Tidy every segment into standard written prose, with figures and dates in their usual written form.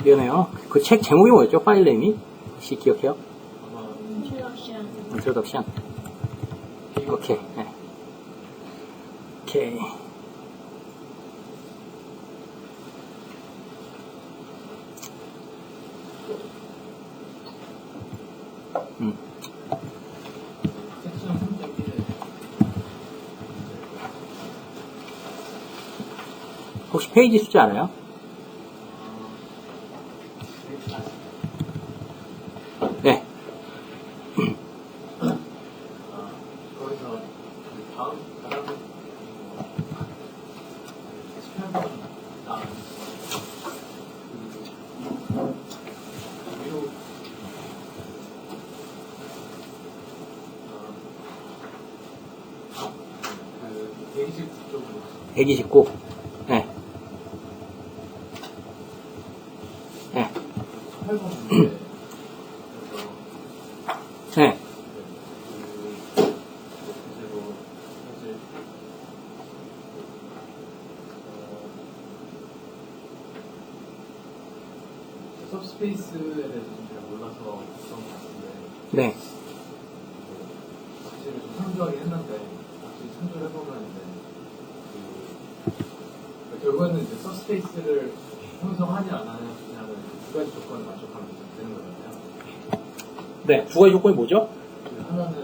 미안해요. 그 책 제목이 뭐였죠? 파일 네임이? 혹시 기억해요? Introduction. 오케이. 네. 오케이. 혹시 페이지 숫자 알아요? 네. 거기서 다음 그 129. 네. 네. 네. 서브스페이스에 대해서 좀 잘 몰라서 그런 것 같은데 네. 사실 좀 참조하긴 했는데 확실히 참조를 해보면 이제 결국에는 이제 서브스페이스를 형성하냐 안 하냐는 두 가지 조건을 만족하면 되는 거잖아요. 네. 두 가지 조건이 뭐죠? 하나는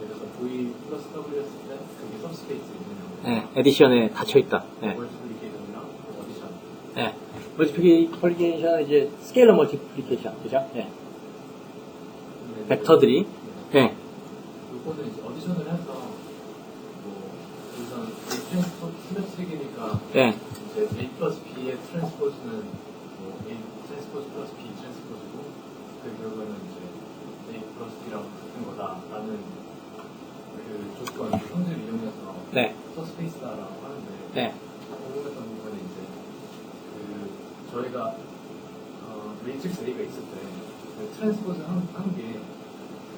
예를 들어서 V 플러스 W 했을 때 그게 서브스페이스 있느냐. 네. 에디션에 닫혀있다. 네. 멀티플리케이션이랑 어디션. 네. 멀티플리케이션은 이제 스케일러 멀티플리케이션. 그죠? 네. 벡터들이. 네. 요거는 이제 어디션을 해서 뭐 우선 A 트랜스포즈 스매트릭이니까 네. 이제 A 플러스 B의 트랜스포즈는 뭐 A 트랜스포즈 플러스 B 트랜스포즈고 그 결과는 이제 A 플러스 B랑 같은 거다라는 그 조건, 형태를 이용해서 네. 서스페이스다라고 하는데 네. 궁금했던 부분은 이제 그 저희가 매트릭스 A가 있을 때 그 트랜스포즈 한 게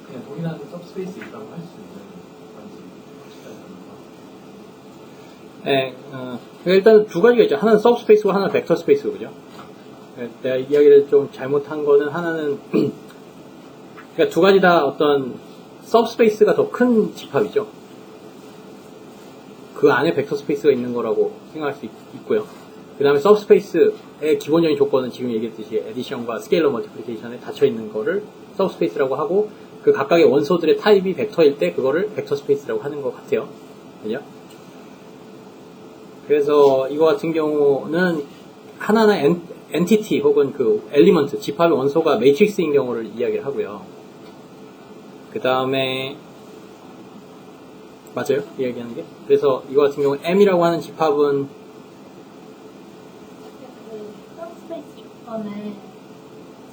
그냥 동일한 서브스페이스 있다고 할 수 있는 건지 네. 일단 두 가지가 있죠. 하나는 서브스페이스고 하나는 벡터 스페이스고, 그죠? 네, 내가 이야기를 좀 잘못한 거는 하나는, 그러니까 두 가지 다 어떤 서브스페이스가 더 큰 집합이죠. 그 안에 벡터 스페이스가 있는 거라고 생각할 수 있고요. 그 다음에 서브스페이스의 기본적인 조건은 지금 얘기했듯이 에디션과 스케일러 멀티플리케이션에 닫혀있는 거를 서브스페이스라고 하고 그 각각의 원소들의 타입이 벡터일 때 그거를 벡터 스페이스라고 하는 것 같아요. 그죠? 그래서 이거 같은 경우는 하나는 엔티티 혹은 그 엘리먼트, 집합의 원소가 매트릭스인 경우를 이야기를 하고요. 그 다음에 맞아요? 이야기하는 게? 그래서 이거 같은 경우 M이라고 하는 집합은 서브스페이스 조건에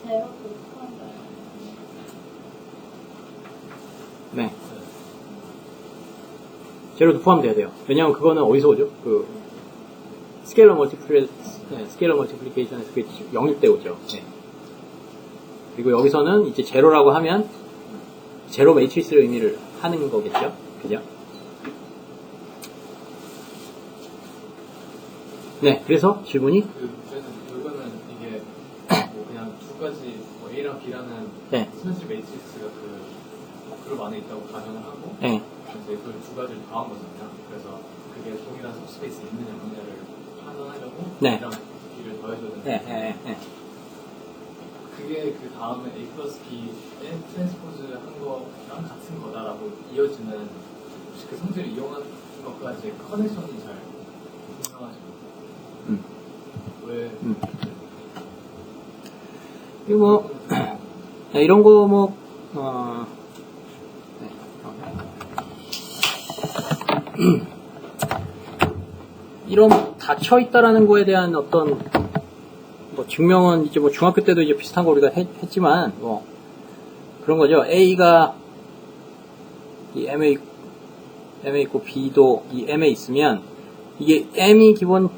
제로도 포함돼요. 네. 제로도 포함돼야 돼요. 왜냐하면 그거는 어디서 오죠? 그 스케일러 멀티플리케이션에서 그게 영입돼 오죠. 네. 그리고 여기서는 이제 제로라고 하면 제로 매트리스를 의미를 하는 거겠죠. 그죠? 네. 그래서 질문이? 결과는 이게 뭐 그냥 두 가지 뭐 A랑 B라는 네. 스매트릭 매트리스가 그 그룹 안에 있다고 가정을 하고 네. 이제 그 두 가지를 더한 거잖아요. 그래서 그게 동일한 서브스페이스에 있느냐 없느냐를 판단하려고 네. A랑 B를 더해줘야 되는 네. 거죠. 네. 네. 그게 그 다음에 A 플러스 B의 트랜스포즈 한 거랑 같은 거다라고 이어지는 혹시 그 성질을 이용한 것까지 커넥션이 잘 분명하시고 왜 그리고 뭐 네, 이런 거 뭐 이런 닫혀있다라는 거에 대한 어떤 뭐 뭐 증명은 이제 뭐 중학교 때도 이제 비슷한 거 우리가 했지만 뭐 그런 거죠. A가 이 M에 있고 B도 이 M에 있으면 이게 M이 기본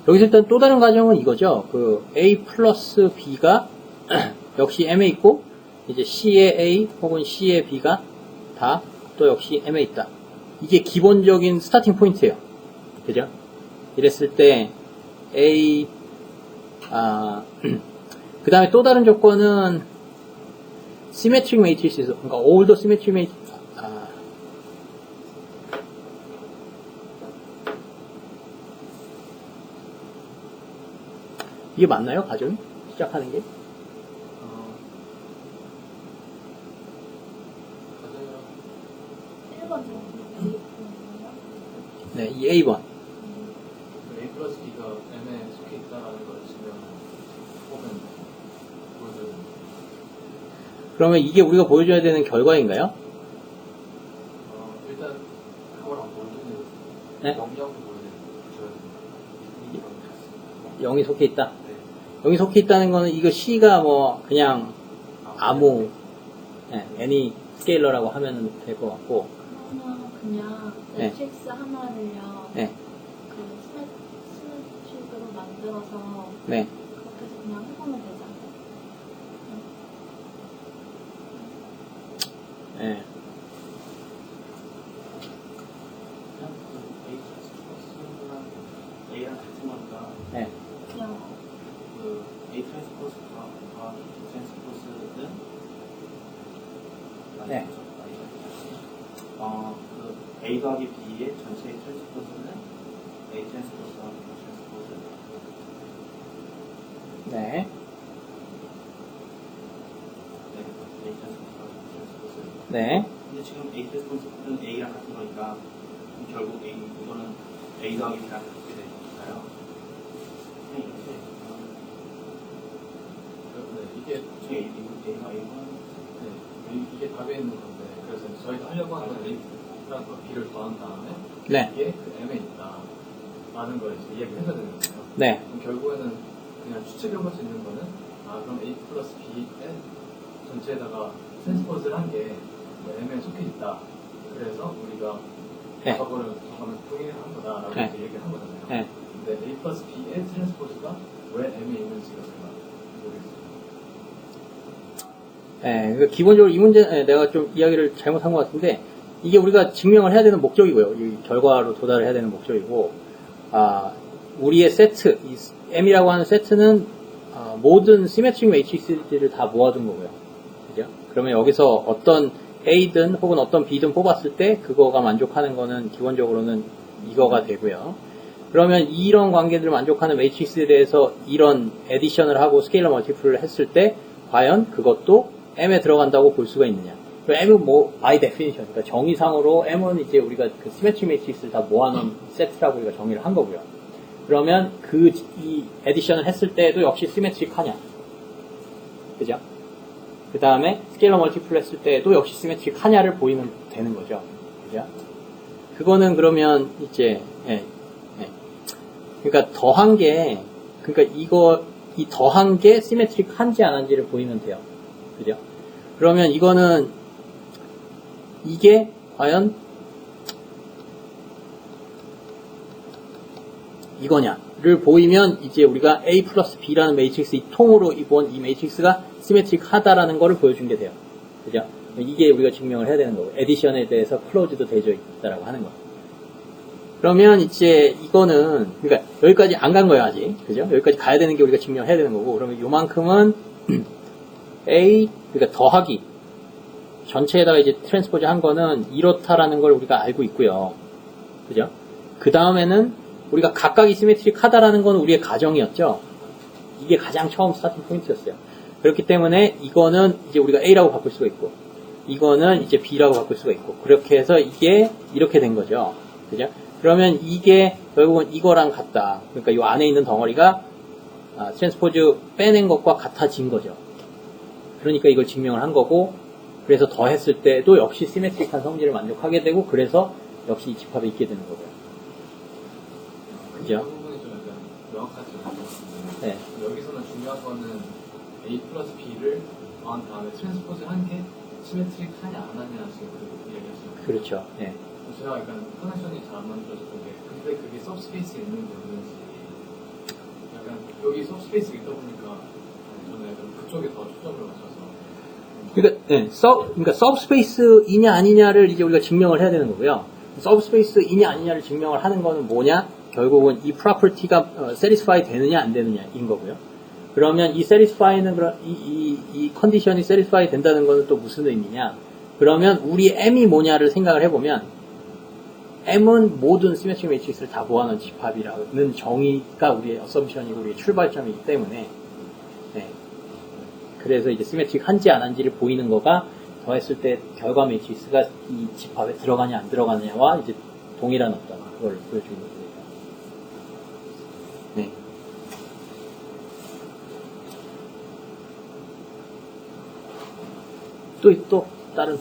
여기서 일단 또 다른 가정은 이거죠. 그 A 플러스 B가 역시 M에 있고 이제 C의 A 혹은 C의 B가 다 또 역시 M에 있다. 이게 기본적인 스타팅 포인트예요. 그죠? 이랬을 때 A 그 다음에 또 다른 조건은 symmetric matrices, 그러니까 all the symmetric matrices 이게 맞나요? 가정이? 시작하는 게? 가정이랑 1번 정도 네, 이 A번. A 플러스 B가 M에 속해 있다라는 걸 지금 혹은 보여줘야 됩니다. 그러면 이게 우리가 보여줘야 되는 결과인가요? 일단 그걸 안 보여주는 네? 영역을 보여줘야 됩니다. 0이 속해 있다. 네. 0이 속해 있다는 거는 이거 C가 뭐 그냥 아무 any 스케일러라고 하면 될 것 같고 그러면 그냥 네. 매트릭스 하나를요 네, 그 스매트릭으로 만들어서 네. 그렇게 해서 그냥 해보면 되지 않나요? 네. 그냥 그 A 트랜스포스랑 A랑 같은 거니까 네. 그냥 그 A 트랜스포스가 B 트랜스포스는 네. 그 A 더하기 B의 전체 트랜스포스는 A 트랜스포스와 B 트랜스포스. 네. 네, A 트랜스포스와 B 트랜스포스. 네. 근데 지금 A 트랜스포스는 A랑 같은 거니까 결국 이거는 A 더하기 B랑 같게 되니까요. 네, 이게 A가 네, 이게 답에 있는 건데 그래서 저희가 하려고 하는 건 A랑 B를 더한 다음에 네. 이게 그 M에 있다 라는 걸 이제 이야기를 해줘야 되는 거죠. 네. 그럼 결국에는 그냥 추측해볼 수 있는 거는 그럼 A 플러스 B의 전체에다가 트랜스포즈를 한 게 M에 속해 있다. 그래서 우리가 네. 저거를 동일한 거다라고 네. 이제 얘기를 한 거잖아요. 네. 근데 A 플러스 B의 트랜스포즈가 왜 M에 있는지가 제가 모르겠어요. 네, 그 기본적으로 이 문제 내가 좀 이야기를 잘못한 것 같은데 이게 우리가 증명을 해야 되는 목적이고요. 이 결과로 도달을 해야 되는 목적이고 우리의 세트, 이 M이라고 하는 세트는 모든 시메트릭 매트릭스를 다 모아둔 거고요. 그죠? 그러면 여기서 어떤 A든 혹은 어떤 B든 뽑았을 때 그거가 만족하는 거는 기본적으로는 이거가 되고요. 그러면 이런 관계들을 만족하는 매트릭스에 대해서 이런 에디션을 하고 스케일러 멀티플을 했을 때 과연 그것도 M에 들어간다고 볼 수가 있느냐. M은 뭐 by definition, 그러니까 정의상으로 M은 이제 우리가 그 시메트릭 매트릭스를 다 모아놓은 세트라고 우리가 정의를 한 거고요. 그러면 이 에디션을 했을 때도 역시 시메트릭하냐. 그죠? 그 다음에 스케일러 멀티플 했을 때도 역시 시메트릭하냐를 보이면 되는 거죠. 그죠? 그거는 그러면 이제 그러니까 더한 게 그러니까 이 더한 게 시메트릭한지 안 한지를 보이면 돼요. 그죠? 그러면 이거는 이게 과연 이거냐를 보이면 이제 우리가 A 플러스 B라는 매트릭스 이 통으로 이번 이 매트릭스가 시메트릭하다라는 거를 보여준 게 돼요. 그죠? 이게 우리가 증명을 해야 되는 거고 에디션에 대해서 클로즈도 되어 있다라고 하는 거. 그러면 이제 이거는 그러니까 여기까지 안 간 거예요 아직. 그죠? 여기까지 가야 되는 게 우리가 증명해야 되는 거고 그러면 요만큼은 A 그러니까 더하기 전체에다가 이제 트랜스포즈 한 거는 이렇다라는 걸 우리가 알고 있고요. 그죠? 그 다음에는 우리가 각각이 시메트릭하다라는 건 우리의 가정이었죠. 이게 가장 처음 스타팅 포인트였어요. 그렇기 때문에 이거는 이제 우리가 A라고 바꿀 수가 있고 이거는 이제 B라고 바꿀 수가 있고 그렇게 해서 이게 이렇게 된 거죠. 그죠? 그러면 이게 결국은 이거랑 같다. 그러니까 이 안에 있는 덩어리가 트랜스포즈 빼낸 것과 같아진 거죠. 그러니까 이걸 증명을 한 거고 그래서 더했을 때도 역시 시메트릭한 성질을 만족하게 되고 그래서 역시 이 집합에 있게 되는 거고요. 그죠? 그 부분이 좀 약간 명확하지 않은 것 같은데 네. 여기서는 중요한 거는 A 플러스 B를 더한 다음에 트랜스포즈 한 게 시메트릭하냐 안 하냐 지금 그 얘기하시는 거예요. 그렇죠. 네. 제가 약간 커넥션이 잘 안 만들어졌던 게 근데 그게 서브스페이스에 있는 게 없는지 약간 여기 서브스페이스 있다 보니까 저는 약간 그쪽에 더 초점을 맞춰서 그러니까, 네, 그러니까 서브스페이스이냐 아니냐를 이제 우리가 증명을 해야 되는 거고요. 서브스페이스이냐 아니냐를 증명을 하는 거는 뭐냐? 결국은 이 프로퍼티가 satisfy 되느냐 안 되느냐인 거고요. 그러면 이 satisfy는 이 컨디션이 satisfy 된다는 거는 또 무슨 의미냐? 그러면 우리 M이 뭐냐를 생각을 해보면 M은 모든 시메트릭 매트릭스를 다 모아놓은 집합이라는 정의가 우리의 어썸션이고 우리의 출발점이기 때문에 네. 그래서 이제 시메트릭 한지 안 한지를 보이는 거가 더했을 때 결과 매트릭스가 이 집합에 들어가냐 안 들어가냐와 이제 동일한 어떤 그걸 보여주는 거예요. 네. 또 다른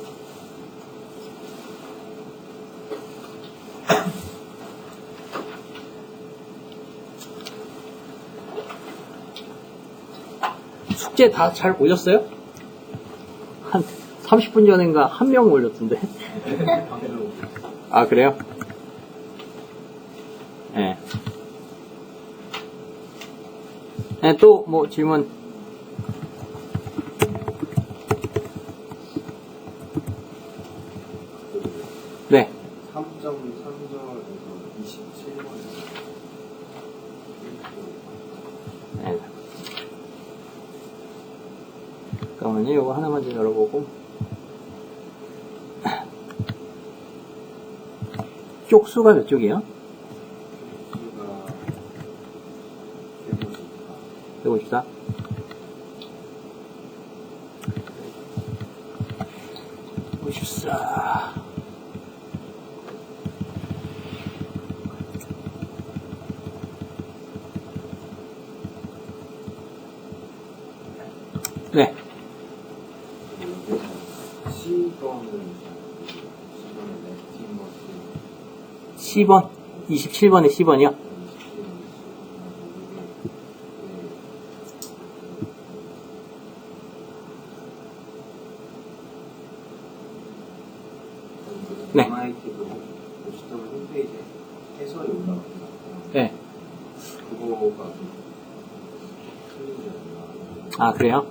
숙제 다 잘 올렸어요? 한 30분 전인가 한 명 올렸던데. 아, 그래요? 예. 네. 또 뭐 질문. 네. 3.3절에서 27번에서 네. 잠깐만요. 이거 하나만 좀 열어보고. 쪽수가 몇 쪽이에요? 수가 154. 보십사. 네. 10번. 27번에 10번이요? 네. MIT도 보시던 홈페이지에 해설이 올라왔어요. 네. 그거가 좀 틀리지 않나. 아, 그래요?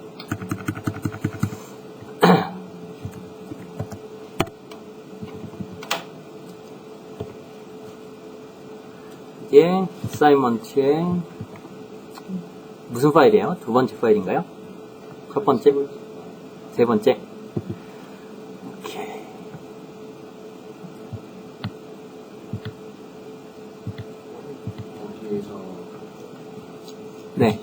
이제 사이먼트의 무슨 파일이에요? 두 번째 파일인가요? 첫 번째? 세 번째? 오케이. 거기에서 네.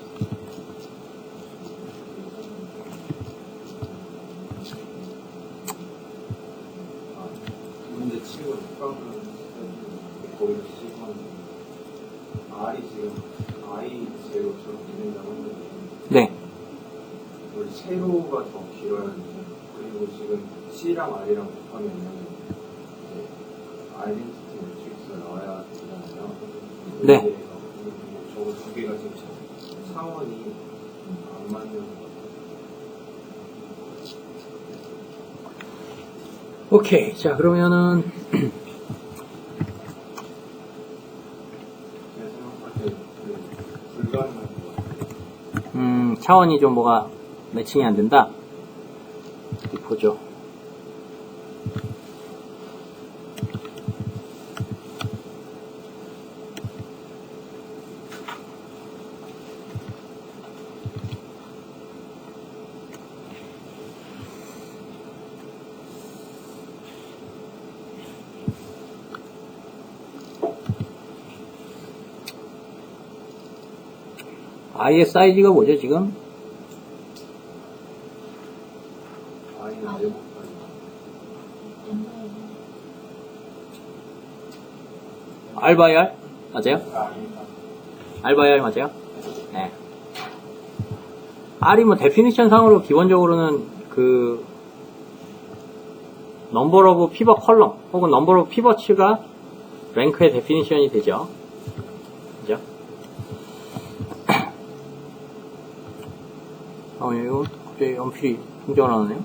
문제 치고 특강을 거기서 시작하는 R이 지금 I 제로처럼 진행된다고 했는데 네. 원래 세로가 더 길어야 되죠. 그리고 지금 C랑 R이랑 곱하면은 이제 아이덴티티 매트릭스가 나와야 되잖아요. 네. 근데 저거 두 개가 지금 차원이 안 맞는 것 같아요. 오케이. 자, 그러면은, 제가 생각할 때 불가능한 것 같아요. 차원이 좀 뭐가 매칭이 안 된다? 어디 보죠. I의 사이즈가 뭐죠, 지금? I는 내목까지 R by R? 맞아요? 아니니까 R by R 맞아요? 네. R이 뭐 데피니션 상으로 기본적으로는 그 넘버 오브 피벗 컬럼 혹은 넘버 오브 피벗츠가 랭크의 데피니션이 되죠. 그죠? 이거 갑자기 연필이 등장을 하네요.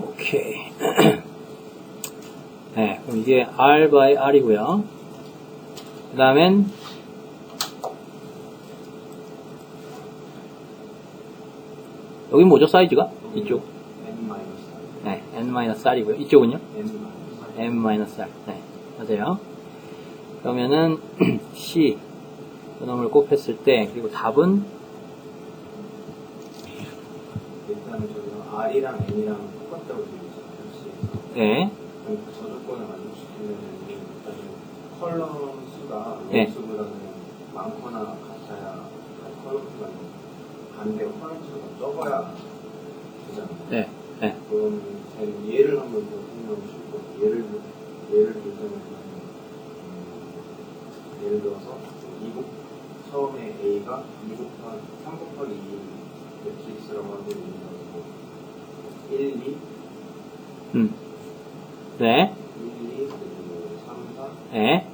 오케이. 네, 그럼 이게 R by R이고요. 그 다음엔 여기 뭐죠? 사이즈가? 이쪽. 네, N-R이고요. 이쪽은요? M-R. 네, 맞아요. 그러면은 C 그놈을 곱했을 때 그리고 답은 일단은 저기서 R이랑 N이랑 똑같다고 되어 있잖아요. 네, 그 저조건을 만족시키면 일단은 컬럼 수가 네. 로 수보다는 많거나 같아야 컬럼 수가 있는 반대로 컬럼 수가 적어야 되잖아요. 네, 네. 그럼 저는 예를 한번 더 설명을 주고 예를 들자면 예를 들어서 처음에 A가 3 곱하기 2 매트릭스라고 하고 있는 거고 1, 2 네, 1, 2, 그리고 3, 4 네,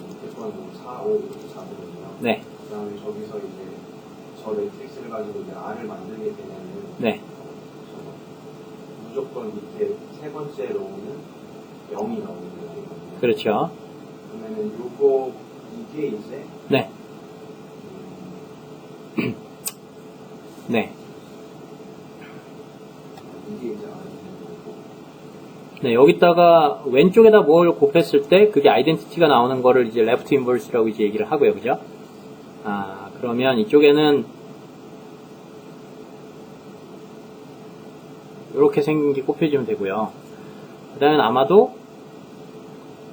밑에 거는 4, 5 이렇게 4거든요. 네, 그 다음에 저기서 이제 저 매트릭스를 가지고 이제 R을 만들게 되면은 네, 무조건 밑에 세 번째 로우는 0이 나오는 거거든요. 그렇죠. 그러면은 이게 이제 네, 네. 이게 이제 R이 되는 거고 네, 여기다가 왼쪽에다 뭘 곱했을 때 그게 아이덴티티가 나오는 거를 이제 레프트 인버스라고 이제 얘기를 하고요. 그죠? 아, 그러면 이쪽에는 이렇게 생긴 게 곱해지면 되고요. 그 다음에 아마도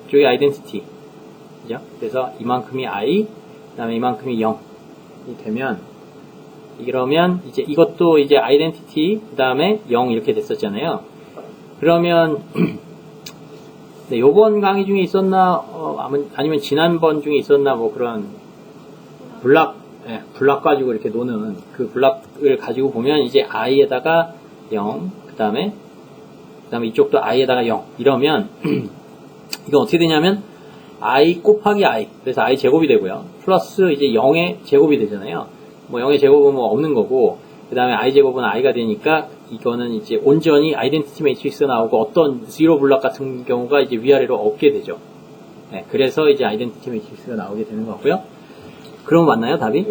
이쪽에 아이덴티티. 그죠? 그래서 이만큼이 I, 그 다음에 이만큼이 0이 되면 이러면 이제 이것도 이제 아이덴티티, 그 다음에 0 이렇게 됐었잖아요. 그러면 네, 요번 강의 중에 있었나 아니면 지난번 중에 있었나 뭐 그런 블락 가지고 이렇게 노는 그 블락을 가지고 보면 이제 i에다가 0 그 다음에 이쪽도 i에다가 0 이러면 이건 어떻게 되냐면 i 곱하기 i 그래서 i 제곱이 되고요 플러스 이제 0의 제곱이 되잖아요. 뭐 0의 제곱은 뭐 없는 거고 그 다음에 i 제곱은 i가 되니까 이거는 이제 온전히 아이덴티티 매트릭스가 나오고 어떤 zero 블락 같은 경우가 이제 위아래로 없게 되죠. 네, 그래서 이제 아이덴티티 매트릭스가 나오게 되는 거고요. 그럼 맞나요, 답이?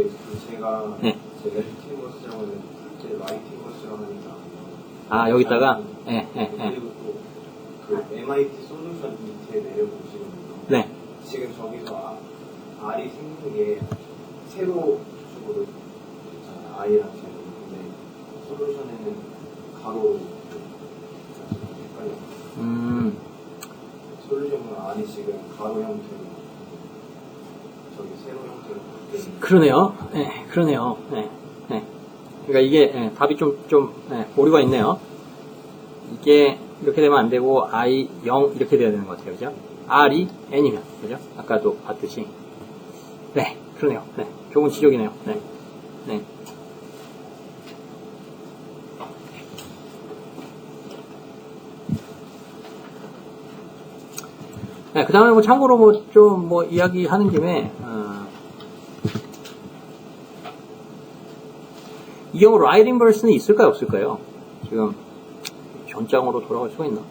제가 네. 제 레프팅버스라고 하는 제 라이팅버스라고 하니까 아, 여기다가 네. 그리고 또 그 MIT 솔루션 밑에 내려보시면요. 네. 지금 저기서 R이 생긴 게 세로 축으로 있잖아요. I랑 제로. 근데 솔루션에는 가로 헷갈려요. 솔루션은 R이 지금 가로 형태로 저기 세로 형태로 바뀌는 그러네요. 네, 그러네요. 네. 그러니까 이게 답이 좀 오류가 있네요. 이게 이렇게 되면 안 되고 I 0 이렇게 돼야 되는 것 같아요. 그죠? R이 N이면 그죠? 아까도 봤듯이. 네, 그러네요. 네, 좋은 지적이네요. 네. 네, 그 다음에 뭐 참고로 뭐 좀 뭐 이야기하는 김에 이 경우 라이트 인버스는 있을까요 없을까요? 지금 전장으로 돌아갈 수가 있나?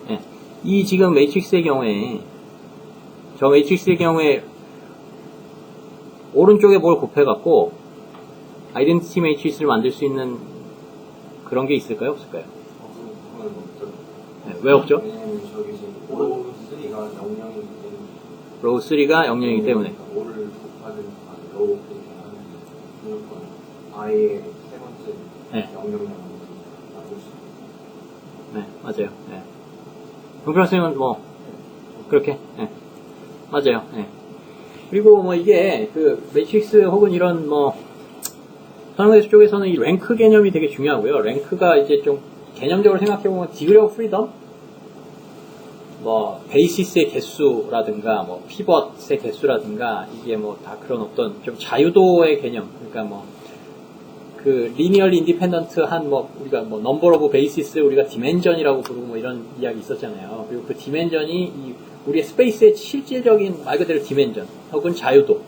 네. 이 지금 매트릭스의 경우에 저 매트릭스의 경우에 오른쪽에 뭘 곱해갖고 아이덴티티 매트릭스를 만들 수 있는 그런 게 있을까요 없을까요? 그건 없죠. 네, 왜 없죠? 왜냐면 저기 지금 로우 3가 0영이기 때문에 로우 3가 0영이기 때문에 5를 곱하든 로우 그렇게 하면 무조건 I의 세 번째 네. 0영을 만들 수 있어요. 네, 맞아요. 네. 동필 선생님은 뭐 그렇게 맞아요. 네. 그리고 뭐 이게 그 매트릭스 혹은 이런 뭐 선행대수 쪽에서는 이 랭크 개념이 되게 중요하고요. 랭크가 이제 좀 개념적으로 생각해보면 디그리 오브 프리덤 뭐 베이시스의 개수라든가 뭐 피벗의 개수라든가 이게 뭐 다 그런 어떤 좀 자유도의 개념, 그러니까 뭐 그 리니얼리 인디펜던트한 뭐 우리가 뭐 넘버 오브 베이시스 우리가 디멘전이라고 부르고 뭐 이런 이야기 있었잖아요. 그리고 그 디멘전이 이 우리의 스페이스의 실질적인 말 그대로 디멘전 혹은 자유도를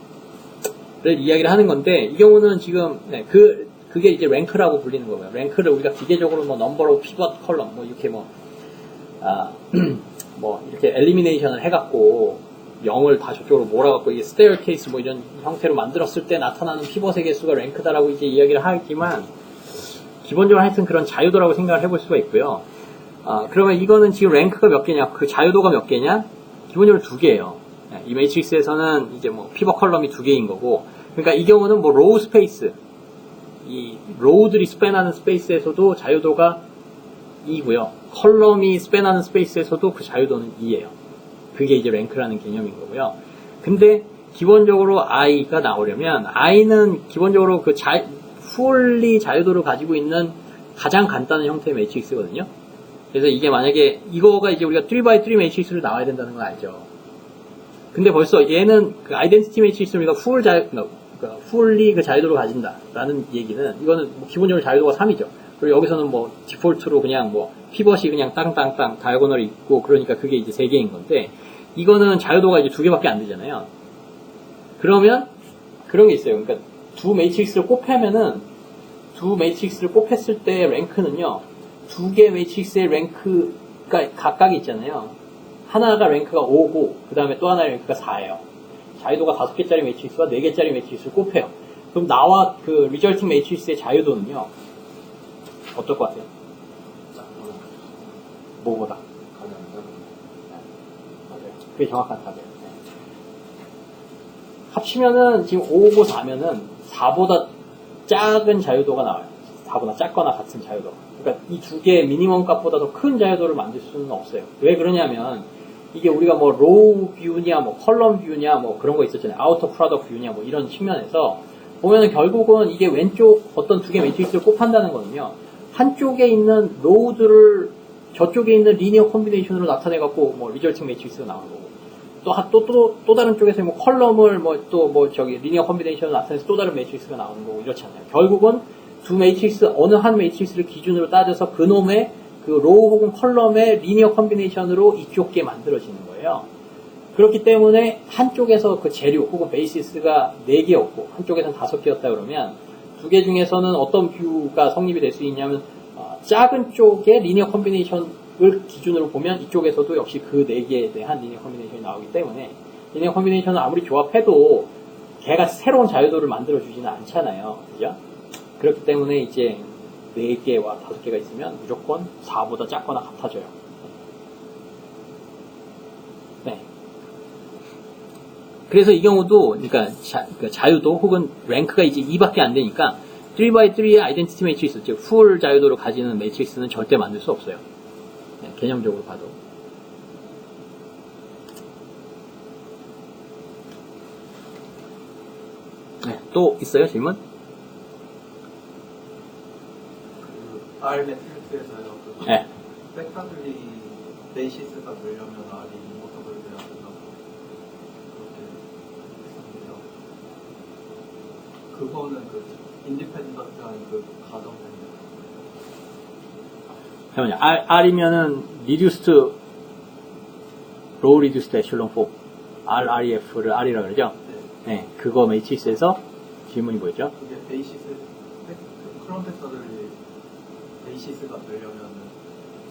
이야기를 하는 건데, 이 경우는 지금 그게 이제 랭크라고 불리는 거고요. 랭크를 우리가 기계적으로 뭐 넘버 오브 피벗 컬럼 뭐 이렇게 뭐 이렇게 엘리미네이션을 해갖고 0을 다 저쪽으로 몰아갖고 이게 스테어케이스 뭐 이런 형태로 만들었을 때 나타나는 피벗의 개수가 랭크다라고 이제 이야기를 하지만, 기본적으로 하여튼 그런 자유도라고 생각을 해볼 수가 있고요. 그러면 이거는 지금 랭크가 몇 개냐, 그 자유도가 몇 개냐? 기본적으로 2개예요. 이 매트릭스에서는 이제 뭐 피벗 컬럼이 2개인 거고, 그러니까 이 경우는 뭐 로우 스페이스, 이 로우들이 스팬하는 스페이스에서도 자유도가 2고요. 컬럼이 스팬하는 스페이스에서도 그 자유도는 2예요. 그게 이제 랭크라는 개념인 거고요. 근데 기본적으로 i가 나오려면 i는 기본적으로 그 fully 자유도를 가지고 있는 가장 간단한 형태의 매트릭스거든요. 그래서 이게 만약에 이거가 이제 우리가 3x3 매트릭스로 나와야 된다는 걸 알죠. 근데 벌써 얘는 그 아이덴티티 매트릭스를 우리가 fully 그 자유도를 가진다라는 얘기는, 이거는 뭐 기본적으로 자유도가 3이죠. 그리고 여기서는 뭐 디폴트로 그냥 뭐 피벗이 그냥 땅땅땅 다이아고널이 있고, 그러니까 그게 이제 3개인 건데, 이거는 자유도가 이제 2개밖에 안 되잖아요. 그러면 그런 게 있어요. 그러니까 두 매트릭스를 곱하면은, 두 매트릭스를 곱했을 때 랭크는요, 2개 매트릭스의 랭크가 각각이 있잖아요. 하나가 랭크가 5고 그 다음에 또 하나의 랭크가 4예요. 자유도가 5개짜리 매트릭스와 4개짜리 매트릭스를 곱해요. 그럼 나와 그 리저팅 매트릭스의 자유도는요, 어떨 것 같아요? 뭐보다? 맞아요. 그게 정확한 답이에요. 합치면은 지금 5고 4면은 4보다 작은 자유도가 나와요. 4보다 작거나 같은 자유도. 그러니까 이 2개의 미니멈 값보다 더 큰 자유도를 만들 수는 없어요. 왜 그러냐면, 이게 우리가 뭐 로우 뷰냐 뭐 컬럼 뷰냐 뭐 그런 거 있었잖아요. 아우터 프로덕트 뷰냐 뭐 이런 측면에서 보면은 결국은 이게 왼쪽 어떤 2개 매트릭스를 곱한다는 거는요, 한쪽에 있는 로우들을 저쪽에 있는 리니어 콤비네이션으로 나타내갖고 뭐 리저팅 매트릭스가 나오는 거고, 또 다른 쪽에서 뭐 컬럼을 저기 리니어 콤비네이션으로 나타내서 또 다른 매트릭스가 나오는 거고 이렇잖아요. 결국은 두 매트릭스, 어느 한 매트릭스를 기준으로 따져서 그놈의 그 로우 혹은 컬럼의 리니어 콤비네이션으로 이쪽 게 만들어지는 거예요. 그렇기 때문에 한쪽에서 그 재료 혹은 베이시스가 4개였고 한쪽에서는 5개였다 그러면, 2개 중에서는 어떤 뷰가 성립이 될 수 있냐면, 작은 쪽의 리니어 콤비네이션을 기준으로 보면 이쪽에서도 역시 그 4개에 대한 리니어 콤비네이션이 나오기 때문에, 리니어 콤비네이션을 아무리 조합해도 걔가 새로운 자유도를 만들어주지는 않잖아요. 그죠? 그렇기 때문에 이제 4개와 5개가 있으면 무조건 4보다 작거나 같아져요. 네. 그래서 이 경우도, 그러니까 자유도 혹은 랭크가 이제 2밖에 안 되니까 3x3의 아이덴티티 매트릭스, 즉 풀 자유도를 가지는 매트릭스는 절대 만들 수 없어요. 네, 개념적으로 봐도. 네, 또 있어요, 질문? R 매트릭스에서요. 네. 팩터블리 베이시스가 되려면 R이 이모터블 돼야 된다고 그렇게 했었는데요. 그거는 그 인디펜던트한 그 가정 때문에. 잠깐만요. R이면은 reduced low reduced echelon form RREF를 R이라고 그러죠? 네. 네. 그거 매트릭스에서 질문이 뭐였죠? 그게 베이시스 크롬 팩터들이 베이시스가 되려면은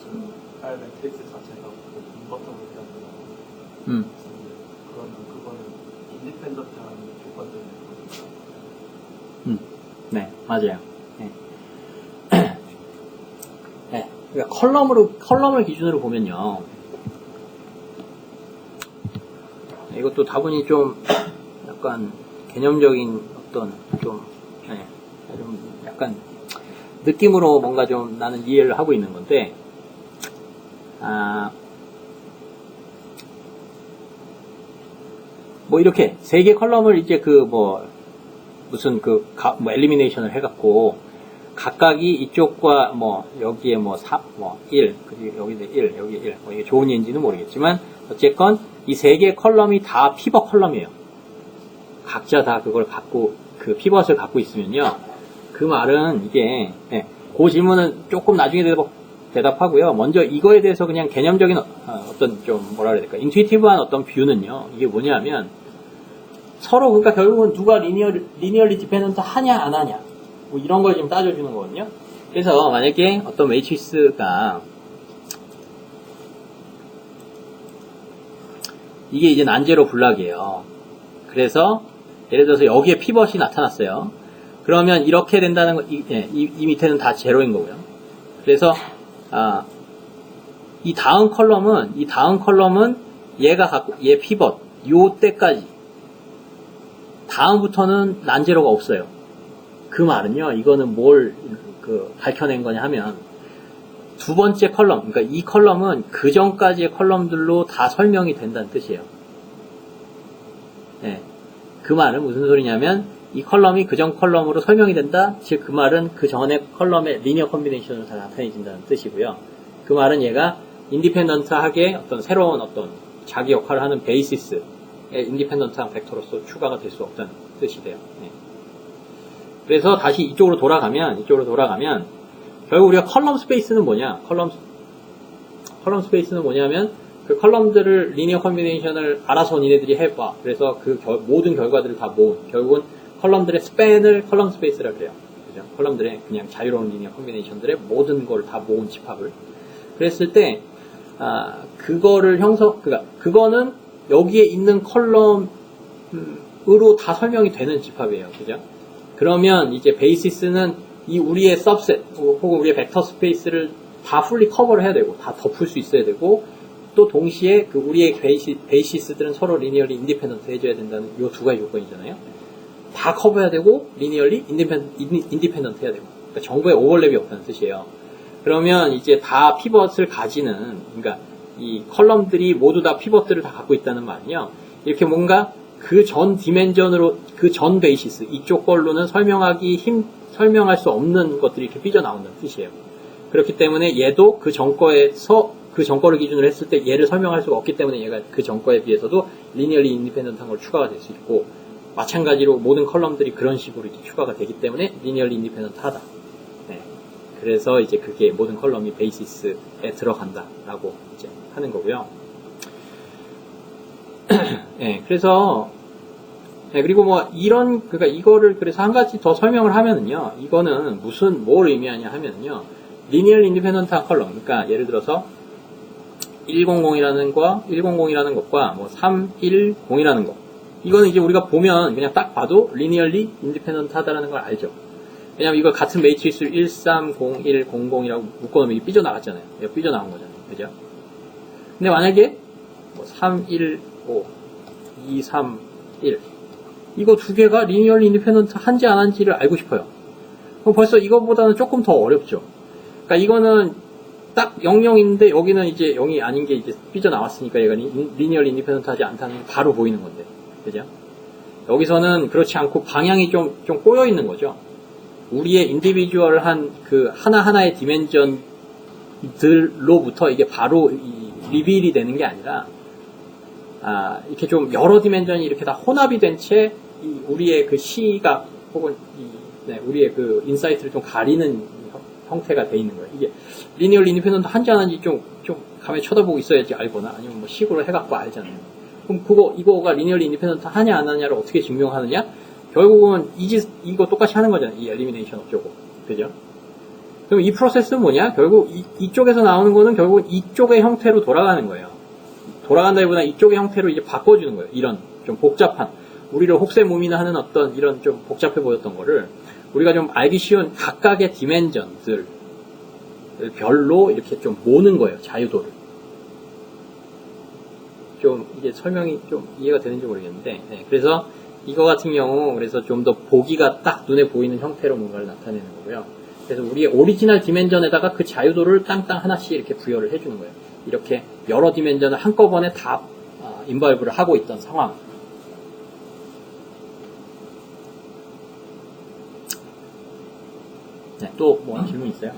그 R 매트릭스 자체가 인버터블 돼야 된다고. 그러면 그거는 인디펜던트한 조건 때문에. 네, 맞아요. 네. 네. 그러니까 컬럼을 기준으로 보면요. 이것도 다분히 좀 약간 개념적인 어떤 좀 약간 느낌으로 뭔가 좀 나는 이해를 하고 있는 건데, 뭐 이렇게 3개 컬럼을 이제 무슨 엘리미네이션을 해갖고 각각이 이쪽과 뭐 여기에 뭐 1 그리고 여기도 1 여기 1 뭐 이게 좋은 예인지는 모르겠지만 어쨌건 이 세 개의 컬럼이 다 피벗 컬럼이에요. 각자 다 그걸 갖고 그 피벗을 갖고 있으면요. 그 말은 이게 그 질문은 조금 나중에 대답하고요. 먼저 이거에 대해서 그냥 개념적인 어떤 좀 뭐라 그래야 될까 인투이티브한 어떤 뷰는요. 이게 뭐냐면 서로 그러니까 결국은 누가 리니얼리 디펜던트 하냐 안 하냐 뭐 이런 걸 지금 따져주는 거거든요. 그래서 만약에 어떤 매트리스가 이게 이제 난제로 블락이에요. 그래서 예를 들어서 여기에 피벗이 나타났어요. 그러면 이렇게 된다는 거, 이 밑에는 다 제로인 거고요. 그래서 이 다음 컬럼은 얘가 갖고 얘 피벗 요 때까지 다음부터는 난제로가 없어요. 그 말은요, 이거는 뭘 밝혀낸 거냐 하면 두 번째 컬럼, 그러니까 이 컬럼은 그 전까지의 컬럼들로 다 설명이 된다는 뜻이에요. 그 말은 무슨 소리냐면 이 컬럼이 그 전 컬럼으로 설명이 된다. 즉 그 말은 그 전의 컬럼의 리니어 컨비네이션으로 다 나타내진다는 뜻이고요. 그 말은 얘가 인디펜던트하게 어떤 새로운 어떤 자기 역할을 하는 베이시스의 인디펜던트한 벡터로서 추가가 될 수 없다는 뜻이 돼요. 그래서 다시 이쪽으로 돌아가면 결국 우리가 컬럼 스페이스는 뭐냐? 컬럼 스페이스는 뭐냐면 그 컬럼들을 리니어 컨비네이션을 알아서 니네들이 해봐. 그래서 그 모든 결과들을 다 모은 결국은 컬럼들의 스팬을 컬럼 스페이스라 그래요. 그죠? 컬럼들의 그냥 자유로운 리니어 컨비네이션들의 모든 걸 다 모은 집합을. 그랬을 때 그거를 그거는 여기에 있는 컬럼으로 다 설명이 되는 집합이에요. 그죠? 그러면 이제 베이시스는 이 우리의 सब셋 혹은 우리의 벡터 스페이스를 다 풀리 커버를 해야 되고 다 덮을 수 있어야 되고 또 동시에 그 우리의 베이시스들은 서로 리니얼리 인디펜던트 해줘야 된다는 이 두 가지 요건이잖아요. 다 커버해야 되고 리니얼리 인디펜던트 해야 되고 그러니까 정보에 오버랩이 없다는 뜻이에요. 그러면 이제 다 피벗을 가지는 그러니까 이 컬럼들이 모두 다 피벗들을 다 갖고 있다는 말은요. 이렇게 뭔가 그 전 디멘전으로 그 전 베이시스 이쪽 걸로는 설명할 수 없는 것들이 이렇게 삐져나온다는 뜻이에요. 그렇기 때문에 얘도 그 전거에서 그 전거를 기준으로 했을 때 얘를 설명할 수가 없기 때문에 얘가 그 전거에 비해서도 리니얼리 인디펜던트한 걸 추가가 될 수 있고 마찬가지로 모든 컬럼들이 그런 식으로 이렇게 추가가 되기 때문에 리니얼리 인디펜던트하다. 그래서 이제 그게 모든 컬럼이 베이시스에 들어간다라고 이제 하는 거고요. 그래서 그리고 뭐 그러니까 이거를 그래서 한 가지 더 설명을 하면은요. 이거는 뭘 의미하냐 하면은요. 리니얼 인디펜던트한 컬럼. 그러니까 예를 들어서 100이라는 것과 뭐 310이라는 것. 이거는 이제 우리가 보면 그냥 딱 봐도 리니얼리 인디펜던트하다라는 걸 알죠. 왜냐면 이거 같은 매트리스를 130100이라고 묶어놓으면 이게 삐져나갔잖아요. 이거 삐져나온 거잖아요. 그죠? 근데 만약에 뭐 315, 231 이거 두 개가 리니얼리 인디펜던트 한지 안 한지를 알고 싶어요. 그럼 벌써 이거보다는 조금 더 어렵죠. 그러니까 이거는 딱 00인데 여기는 이제 0이 아닌 게 이제 삐져나왔으니까 얘가 리니얼리 인디펜던트 하지 않다는 게 바로 보이는 건데. 그죠? 여기서는 그렇지 않고 방향이 좀 꼬여 있는 거죠. 우리의 인디비주얼한 그 하나하나의 디멘전들로부터 이게 바로 리빌이 되는 게 아니라, 이렇게 좀 여러 디멘전이 이렇게 다 혼합이 된 채, 우리의 그 시각, 혹은 우리의 그 인사이트를 좀 가리는 형태가 돼 있는 거예요. 이게 리니얼 인디펜던트 한지 안 한지 좀 가만히 쳐다보고 있어야지 알거나, 아니면 뭐 식으로 해갖고 알잖아요. 그럼 이거가 리니얼 인디펜던트 하냐 안 하냐를 어떻게 증명하느냐? 결국은 이거 똑같이 하는 거잖아요. 이 엘리미네이션 어쩌고. 그죠? 그럼 이 프로세스는 뭐냐? 결국 이쪽에서 나오는 거는 결국 이쪽의 형태로 돌아가는 거예요. 돌아간다기보다 이쪽의 형태로 이제 바꿔주는 거예요. 이런 좀 복잡한, 우리를 혹세무민을 하는 어떤 이런 좀 복잡해 보였던 거를 우리가 좀 알기 쉬운 각각의 디멘전들 별로 이렇게 좀 모는 거예요. 자유도를. 좀 이게 설명이 좀 이해가 되는지 모르겠는데, 그래서 이거 같은 경우 그래서 좀 더 보기가 딱 눈에 보이는 형태로 뭔가를 나타내는 거고요. 그래서 우리의 오리지널 디멘전에다가 그 자유도를 땅땅 하나씩 이렇게 부여를 해주는 거예요. 이렇게 여러 디멘전을 한꺼번에 다 인발브를 하고 있던 상황. 네, 또 뭐 질문 있어요?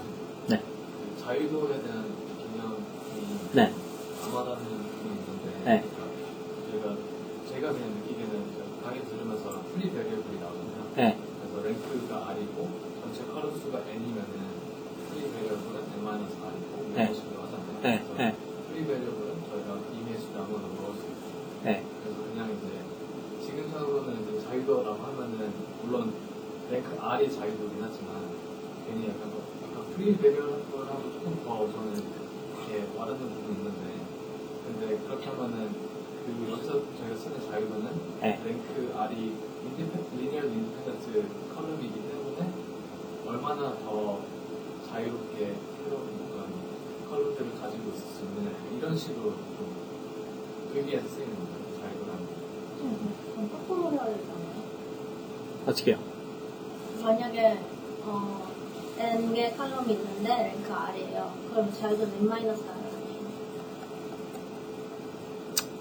네. 자유도에 대한 개념이 네. 암하다는 부분이 있는데 네. 제가 그냥 느끼기에는 강의 들으면서 프리 베리어블이 나오잖아요. 네. 그래서 랭크가 R이고 전체 컬럼 수가 N이면은 프리 베리어블은 N-R이고 네. 이런 식으로 하잖아요. 네. 그래서 네. 프리 베리어블은 저희가 임의의 수를 아무거나 넣을 수 있고 네. 그래서 그냥 이제 지금적으로는 이제 자유도라고 하면은 물론 랭크 R이 자유도긴 하지만 괜히 약간 프리 베리어블하고 조금 더 저는 이렇게 와닿는 부분이 있는데 근데 그렇게 하면은 그 여기서 저희가 쓰는 자유도는 네. 랭크 R이 리니얼 인디펜던트 컬럼이기 때문에 얼마나 더 자유롭게 새로운 컬럼들을 가지고 있을 수 있느냐 이런 식으로 좀 의미에서 쓰이는 거예요. 자유도라는 게. 그럼 거꾸로 해야 되잖아요. 어떻게요? 만약에 N개 칼럼이 있는데 랭크 R이에요. 그럼 자유도는 N-R 아니에요?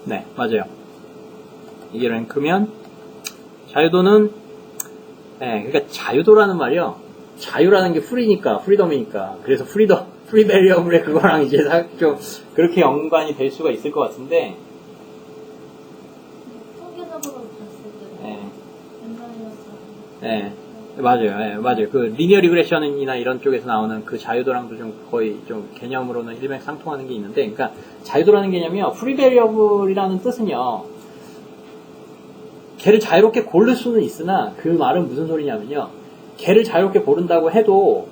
네, 맞아요. 이게 랭크면 자유도는 네, 그러니까 자유도라는 말이요. 자유라는 게 프리니까, 프리덤이니까. 그래서 프리 베리어블의 그거랑 이제 좀 그렇게 연관이 될 수가 있을 것 같은데. 통계적으로 봤을 때 네. N-R. 네. 맞아요. 네, 맞아요. 그 리니어 리그레션이나 이런 쪽에서 나오는 그 자유도랑도 좀 거의 좀 개념으로는 일맥상통하는 게 있는데, 그러니까 자유도라는 개념이요. 프리 베리어블이라는 뜻은요. 걔를 자유롭게 고를 수는 있으나 그 말은 무슨 소리냐면요. 걔를 자유롭게 고른다고 해도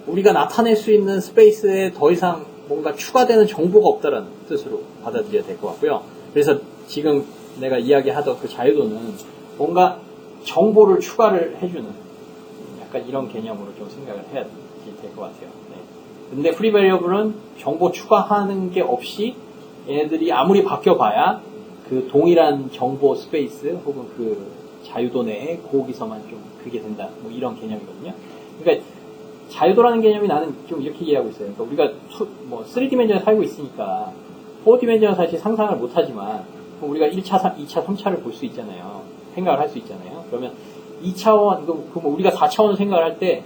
우리가 나타낼 수 있는 스페이스에 더 이상 뭔가 추가되는 정보가 없다는 뜻으로 받아들여야 될 것 같고요. 그래서 지금 내가 이야기하던 그 자유도는 뭔가 정보를 추가를 해주는 약간 이런 개념으로 좀 생각을 해야 될 것 같아요. 네. 근데 프리 베리어블은 정보 추가하는 게 없이 얘네들이 아무리 바뀌어봐야 그 동일한 정보 스페이스 혹은 그 자유도 내에 거기서만 좀 그게 된다. 뭐 이런 개념이거든요. 그러니까 자유도라는 개념이 나는 좀 이렇게 이해하고 있어요. 그러니까 우리가 뭐 3디멘전에 살고 있으니까 4디멘전은 사실 상상을 못하지만 우리가 1차, 2차, 3차를 볼 수 있잖아요. 생각을 할 수 있잖아요. 그러면 2차원, 그럼 우리가 4차원 생각을 할 때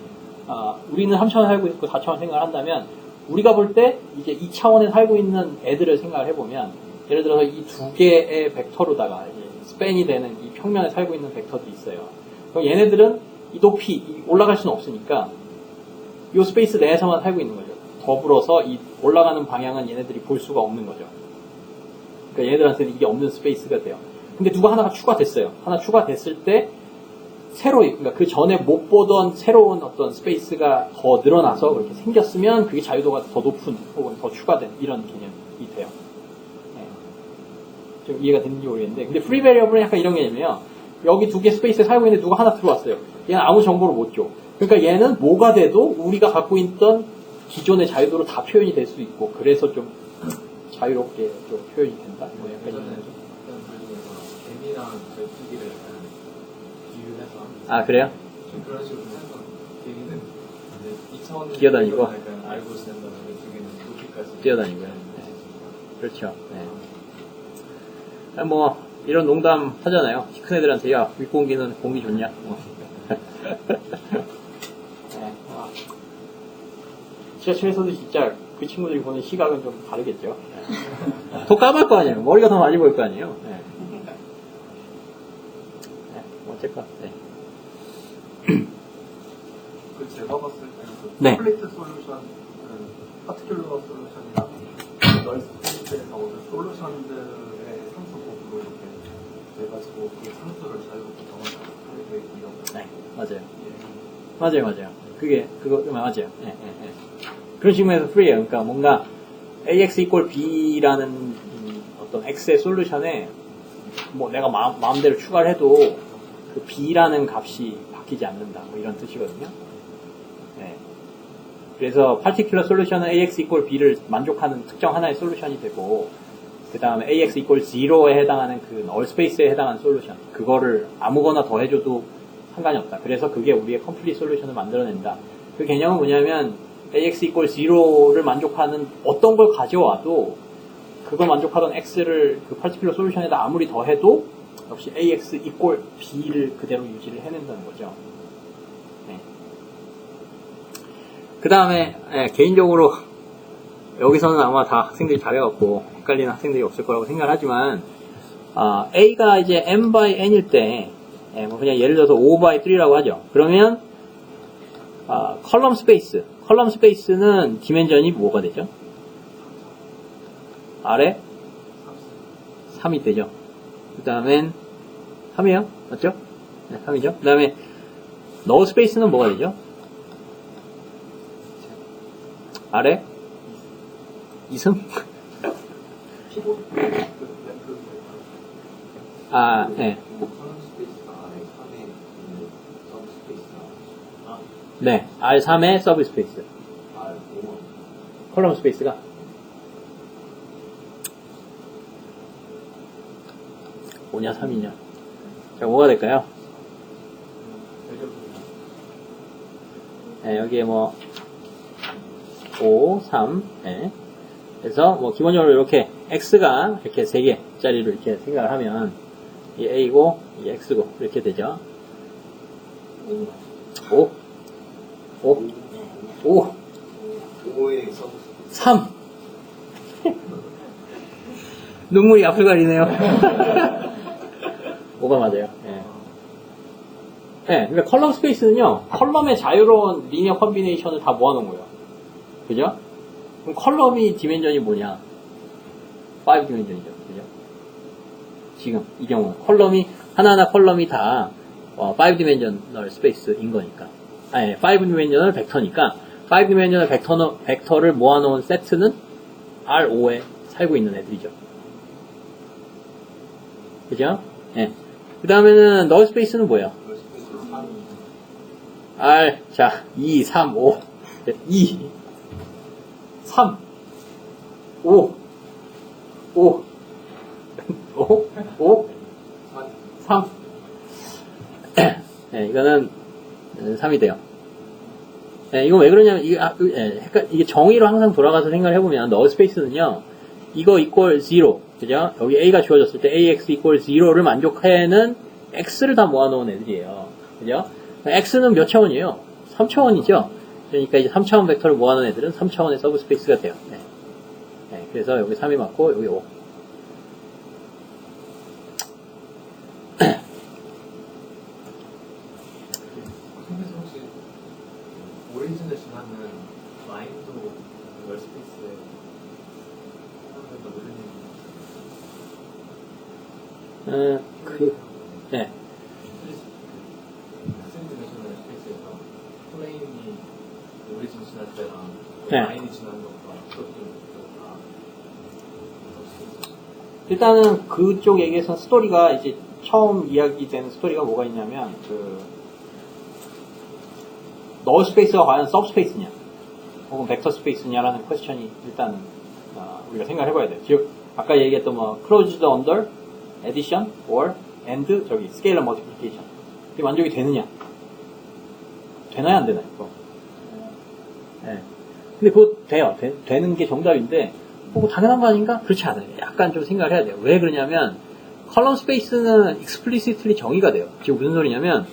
우리는 3차원 살고 있고 4차원 생각을 한다면 우리가 볼 때 이제 2차원에 살고 있는 애들을 생각을 해보면 예를 들어서 이 두 개의 벡터로다가 스팬이 되는 이 평면에 살고 있는 벡터도 있어요. 그럼 얘네들은 이 높이 올라갈 수는 없으니까 이 스페이스 내에서만 살고 있는 거죠. 더불어서 이 올라가는 방향은 얘네들이 볼 수가 없는 거죠. 그러니까 얘네들한테는 이게 없는 스페이스가 돼요. 근데 누가 하나가 추가됐어요. 하나 추가됐을 때 그러니까 그 전에 못 보던 새로운 어떤 스페이스가 더 늘어나서 그렇게 생겼으면 그게 자유도가 더 높은 혹은 더 추가된 이런 개념이 돼요. 좀 이해가 되는지 모르겠는데, 근데 프리 베리어블은 약간 이런 개념이에요. 여기 두 개 스페이스에 살고 있는데 누가 하나 들어왔어요. 얘는 아무 정보를 못 줘. 그러니까 얘는 뭐가 돼도 우리가 갖고 있던 기존의 자유도로 다 표현이 될 수 있고, 그래서 좀 자유롭게 좀 표현이 된다. 뭐 약간 이런. 어떤 글 중에서 개미랑 저희끼리를 약간 비유해서 아, 그래요? 좀 그런 식으로 해서 개미는 이제 2차원 기어다니고. 약간 알고 지낸다는 두 개는 높이까지 뛰어다니고요. 그렇죠. 네. 뭐 이런 농담 하잖아요. 키 큰 애들한테 야 윗공기는 공기 좋냐? 네. 지하철에서도 진짜 그 친구들이 보는 시각은 좀 다르겠죠. 네. 더 까말 거 아니에요. 머리가 더 많이 보일 거 아니에요. 네. 네. 어쨌건. 네. 그 제가 봤을 때는 그 네. 컴플리트 솔루션, 파티큘러 솔루션이랑 널 스페이스에서 오는 솔루션들의 상수 곱으로 이렇게 돼가지고 그 상수를 자유롭게 정하게 되고요. 네. 맞아요. 맞아요. 그거 맞아요. 네. 그런 측면에서 프리예요. 그러니까 뭔가 ax equal b라는 어떤 x의 솔루션에 뭐 내가 마음대로 추가를 해도 그 b라는 값이 바뀌지 않는다. 뭐 이런 뜻이거든요. 네. 그래서 particular 솔루션은 ax equal b를 만족하는 특정 하나의 솔루션이 되고, 그 다음에 ax equal 0에 해당하는 그 null space에 해당하는 솔루션, 그거를 아무거나 더 해줘도 상관이 없다. 그래서 그게 우리의 complete 솔루션을 만들어낸다. 그 개념은 뭐냐면 ax equal 0를 만족하는 어떤 걸 가져와도 그걸 만족하던 x를 그 particular 솔루션에다 아무리 더 해도 역시 ax equal b를 그대로 유지를 해낸다는 거죠. 네. 그 다음에 개인적으로 여기서는 아마 다 학생들이 잘해갖고 헷갈리는 학생들이 없을 거라고 생각을 하지만 A가 이제 n by n일 때 뭐 그냥 예를 들어서 5 by 3라고 하죠. 그러면 컬럼 스페이스는 디멘전이 뭐가 되죠? 아래 3이 되죠. 그 다음엔 3이에요. 맞죠? 네, 3이죠. 그 다음에 너 스페이스는 뭐가 되죠? 아래 2승? 키보드 램프 네. 컬럼 스페이스가 아래 3에 있는 서브 스페이스가 네. R3의 서브 스페이스. R5 컬럼 스페이스가. 뭐냐, 3이냐. 자, 뭐가 될까요? 네, 여기에 뭐, 5, 3, 네. 그래서 뭐, 기본적으로 이렇게, X가 이렇게 3개짜리로 이렇게 생각을 하면, 이 A고, 이 X고, 이렇게 되죠. 5, 5의 서브 3. 눈물이 앞을 가리네요. 5가 맞아요. 예. 네, 그러니까 컬럼 스페이스는요, 컬럼의 자유로운 리니어 컨비네이션을 다 모아놓은 거예요. 그죠? 그럼 컬럼이 디멘전이 뭐냐? 5 디멘전이죠. 그죠? 지금, 이 경우. 컬럼이, 하나하나 컬럼이 다, 5 디멘전널 스페이스인 거니까. 아니, 5 디멘전널 벡터니까, 5 디멘전널 벡터를 모아놓은 세트는 R5에 살고 있는 애들이죠. 그죠? 예. 그 다음에는, 널 스페이스는 뭐예요? 스페이스 3이 R, 자, 2, 3, 5. 2, 3, 5, 5, 5, 3. 네, 이거는 3이 돼요. 네, 이건 왜 그러냐면, 이게 정의로 항상 돌아가서 생각을 해보면, 너 스페이스는요, 이거 equal 0. 그죠? 여기 A가 주어졌을 때 AX equal 0를 만족해는 X를 다 모아놓은 애들이에요. 그죠? X는 몇 차원이에요? 3차원이죠? 그러니까 이제 3차원 벡터를 모아놓은 애들은 3차원의 서브 스페이스가 돼요. 네. 네, 그래서 여기 3이 맞고, 여기 5. 선생님 혹시 오리진을 지나는 마인도 월스페이스에 하면서 네. 스리디멘셔널 스페이스에서 플레인이 오리진 지날 때랑 네. 라인이 지나는 것과 그것도 다 일단은 그쪽 얘기에서 스토리가 이제 처음 이야기되는 스토리가 뭐가 있냐면, 널 스페이스가 과연 서브 스페이스냐, 혹은 벡터 스페이스냐라는 퀘스천이 일단, 우리가 생각을 해봐야 돼요. 즉, 아까 얘기했던 뭐, closed under, addition, or, and, scalar multiplication. 이게 만족이 되느냐? 되나요, 안 되나요? 그거? 네. 근데 그거 돼요. 되는 게 정답인데, 뭐 당연한 거 아닌가? 그렇지 않아요. 약간 좀 생각을 해야 돼요. 왜 그러냐면, 컬럼 스페이스는 explicitly 정의가 돼요. 지금 무슨 소리냐면,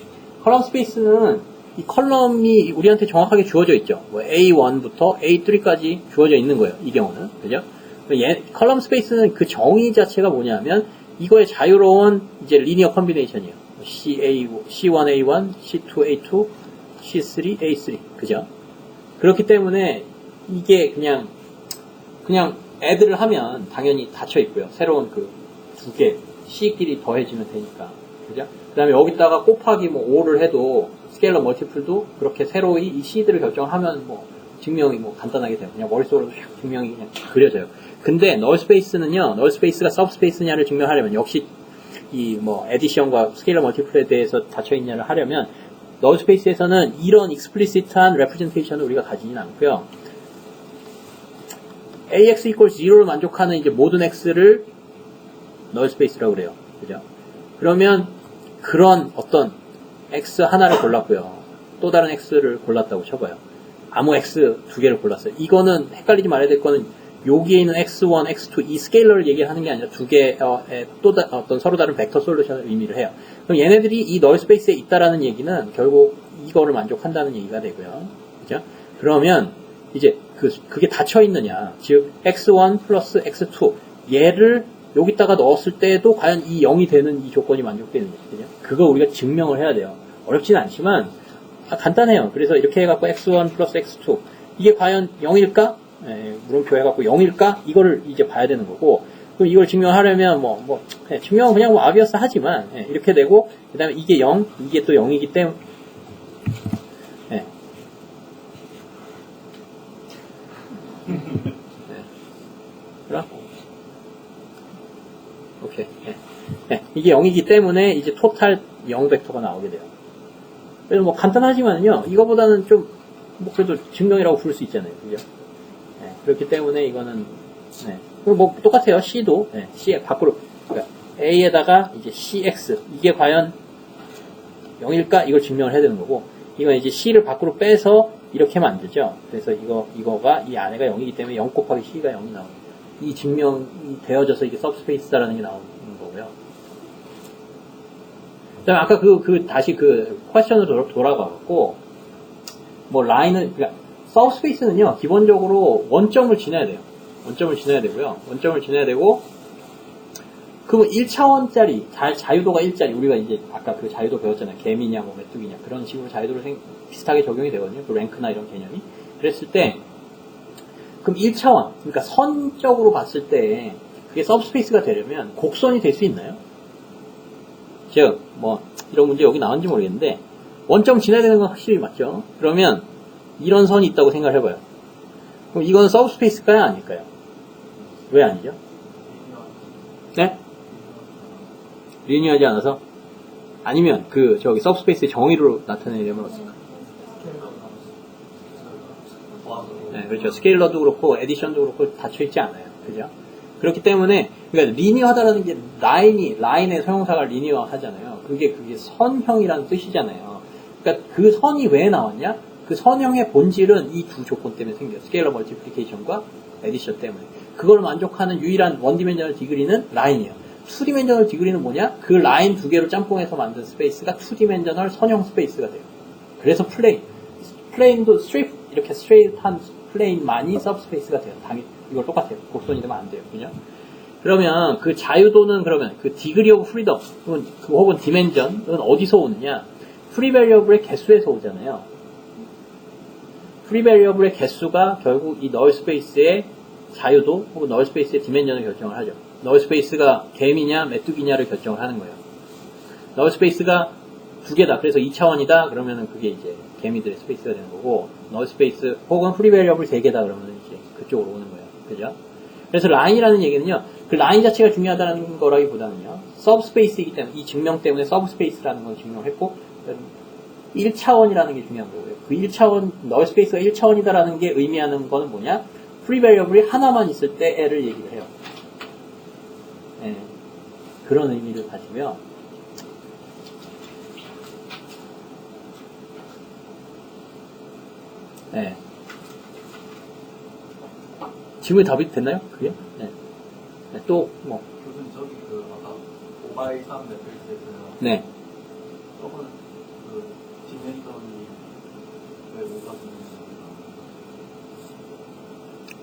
컬럼 스페이스는 이 컬럼이 우리한테 정확하게 주어져 있죠. 뭐 A1부터 A3까지 주어져 있는 거예요. 이 경우는. 그죠? 컬럼 스페이스는 그 정의 자체가 뭐냐면, 이거의 자유로운 이제 리니어 컨비네이션이에요. C1A1, C2A2, C3A3. 그죠? 그렇기 때문에 이게 그냥 애들을 하면 당연히 닫혀 있고요. 새로운 그 두 개, C끼리 더해지면 되니까. 그죠? 그 다음에 여기다가 곱하기 뭐 5를 해도 스케일러 멀티플도 그렇게 새로이 이 C들을 결정하면 뭐 증명이 뭐 간단하게 돼요. 그냥 머릿속으로 샥 증명이 그냥 그려져요. 근데 널 스페이스는요, 널 스페이스가 서브 스페이스냐를 증명하려면 역시 이 뭐 에디션과 스케일러 멀티플에 대해서 닫혀 있냐를 하려면 널 스페이스에서는 이런 익스플리시트한 레프레젠테이션을 우리가 가지진 않고요. AX equals 0를 만족하는 이제 모든 X를 널 스페이스라고 그래요. 그죠? 그러면 그런 어떤 X 하나를 골랐고요. 또 다른 X를 골랐다고 쳐봐요. 아무 X 두 개를 골랐어요. 이거는 헷갈리지 말아야 될 거는 여기에 있는 X1, X2 이 스케일러를 얘기하는 게 아니라 두 개의 어떤 서로 다른 벡터 솔루션을 의미를 해요. 그럼 얘네들이 이 널 스페이스에 있다라는 얘기는 결국 이거를 만족한다는 얘기가 되고요. 그죠? 그러면 이제 그게 닫혀 있느냐. 즉, x1 플러스 x2. 얘를 여기다가 넣었을 때도 과연 이 0이 되는 이 조건이 만족되는지. 그거 우리가 증명을 해야 돼요. 어렵진 않지만, 간단해요. 그래서 이렇게 해갖고 x1 플러스 x2. 이게 과연 0일까? 물음표 해갖고 0일까? 이거를 이제 봐야 되는 거고, 그럼 이걸 증명하려면 증명은 그냥 아비어스 하지만, 이렇게 되고, 그 다음에 이게 0, 이게 또 0이기 때문에, 그럼? 오케이. 이게 0이기 때문에 이제 토탈 0 벡터가 나오게 돼요. 그래서 간단하지만요, 이거보다는 좀, 그래도 증명이라고 부를 수 있잖아요. 그죠? 그렇기 때문에 이거는, 그리고 똑같아요. C도, C 밖으로, 그러니까 A에다가 이제 CX, 이게 과연 0일까? 이걸 증명을 해야 되는 거고, 이건 이제 C를 밖으로 빼서 이렇게 만들죠. 그래서 이거가 이 안에가 0이기 때문에 0 곱하기 C가 0이 나옵니다. 이 증명이 되어져서 이게 서브스페이스다라는 게 나오는 거고요. 그 다음에 아까 다시 퀘스천으로 돌아가고, 라인은, 그러니까, 서브스페이스는요, 기본적으로 원점을 지나야 돼요. 원점을 지나야 되고요. 원점을 지나야 되고, 그러면 1차원짜리, 자유도가 1짜리, 우리가 이제 아까 그 자유도 배웠잖아요. 개미냐, 메뚜기냐. 그런 식으로 자유도를 비슷하게 적용이 되거든요. 그 랭크나 이런 개념이. 그랬을 때, 그럼 1차원, 그러니까 선적으로 봤을 때, 그게 서브스페이스가 되려면 곡선이 될 수 있나요? 즉, 이런 문제 여기 나왔는지 모르겠는데, 원점 지나야 되는 건 확실히 맞죠? 그러면, 이런 선이 있다고 생각을 해봐요. 그럼 이건 서브스페이스일까요? 아닐까요? 왜 아니죠? 네? 리니어하지 않아서? 아니면, 서브스페이스의 정의로 나타내려면 어떨까? 네, 그렇죠. 스케일러도 그렇고, 에디션도 그렇고, 닫혀있지 않아요. 그죠? 그렇기 때문에, 그러니까 리니어하다라는 게 라인의 소형사가 리니어 하잖아요. 그게 선형이라는 뜻이잖아요. 그러니까 그 선이 왜 나왔냐? 그 선형의 본질은 이 두 조건 때문에 생겨요. 스케일러 멀티플리케이션과 에디션 때문에. 그걸 만족하는 유일한 원디멘셔널 디그리는 라인이에요. 투디멘셔널 디그리는 뭐냐? 그 라인 두 개로 짬뽕해서 만든 스페이스가 투디멘셔널 선형 스페이스가 돼요. 그래서 플레인도 이렇게 스트레이트한 플레인만이 서브스페이스가 돼요. 당연히 이걸 똑같아요. 곡선이 되면 안 돼요. 그죠? 그러면 그 자유도는 그러면 그 디그리 오브 프리덤 혹은 디멘전은 어디서 오느냐? 프리베리어블의 개수에서 오잖아요. 프리베리어블의 개수가 결국 이 널 스페이스의 자유도 혹은 널 스페이스의 디멘전을 결정을 하죠. 널 스페이스가 개미냐 메뚜기냐를 결정을 하는 거예요. 널 스페이스가 두 개다. 그래서 2차원이다. 그러면은 그게 이제 개미들의 스페이스가 되는 거고, 널 스페이스 혹은 프리베리어블 3개다. 그러면은 이제 그쪽으로 오는 거예요. 그죠? 그래서 라인이라는 얘기는요, 그 라인 자체가 중요하다는 거라기보다는요, 서브스페이스이기 때문에, 이 증명 때문에 서브스페이스라는 걸 증명을 했고, 1차원이라는 게 중요한 거고요. 그 1차원, 널 스페이스가 1차원이다라는 게 의미하는 거는 뭐냐? 프리베리어블이 하나만 있을 때를 얘기를 해요. 네, 그런 의미를 가지고요. 네. 질문이 답이 됐나요? 그게? 네. 네, 또, 교수님, 저기 아까 5x3 매트릭스에서요. 네. 저거는 디멘션이 왜 5가 되는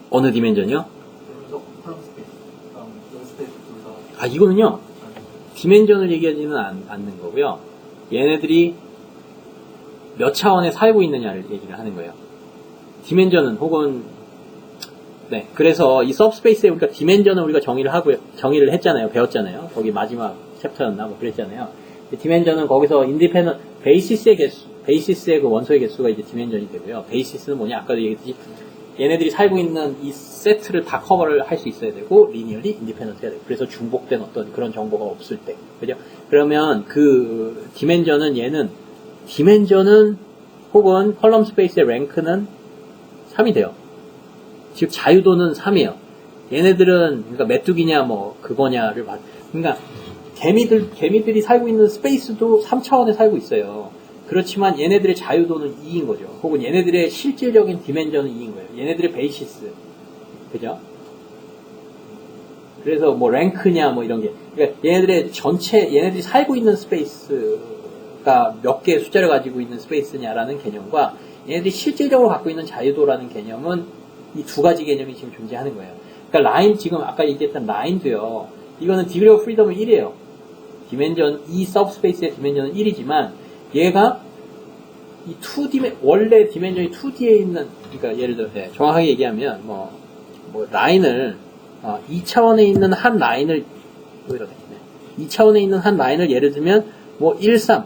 어느 디멘전이요? 그래서 컬럼 스페이스, 널 스페이스 둘 다. 이거는요, 디멘전을 얘기하지는 않는 거고요. 얘네들이 몇 차원에 살고 있느냐를 얘기를 하는 거예요. 디멘전은 혹은 네, 그래서 이 서브스페이스에 우리가 디멘전을 우리가 정의를 했잖아요. 배웠잖아요. 거기 마지막 챕터였나 그랬잖아요. 디멘전은 거기서 인디펜던 베이시스의 그 원소의 개수가 이제 디멘전이 되고요. 베이시스는 뭐냐? 아까도 얘기했듯이 얘네들이 살고 있는 이 세트를 다 커버를 할 수 있어야 되고 리니어리 인디펜던트 해야 되고, 그래서 중복된 어떤 그런 정보가 없을 때, 그죠? 그러면 그 디멘전은 혹은 컬럼 스페이스의 랭크는 3이 돼요. 즉 자유도는 3이에요. 얘네들은 그러니까 메뚜기냐 그거냐를 그러니까 개미들이 살고 있는 스페이스도 3차원에 살고 있어요. 그렇지만 얘네들의 자유도는 2인 거죠. 혹은 얘네들의 실질적인 디멘전은 2인 거예요. 얘네들의 베이시스. 그죠? 그래서 랭크냐 이런 게. 그러니까 얘네들이 살고 있는 스페이스가 스페이스가 몇 개의 숫자를 가지고 있는 스페이스냐라는 개념과 얘네들이 실질적으로 갖고 있는 자유도라는 개념은 이 두 가지 개념이 지금 존재하는 거예요. 그러니까 라인, 지금 아까 얘기했던 라인도요. 이거는 디그리 오브 프리덤은 1이에요. 디멘전, 이 서브스페이스의 디멘전은 1이지만 얘가 이 2D, 원래 디멘전이 2D에 있는, 그러니까 예를 들어, 정확하게 얘기하면, 라인을, 2차원에 있는 한 라인을, 2차원에 있는 한 라인을 예를 들면, 1, 3.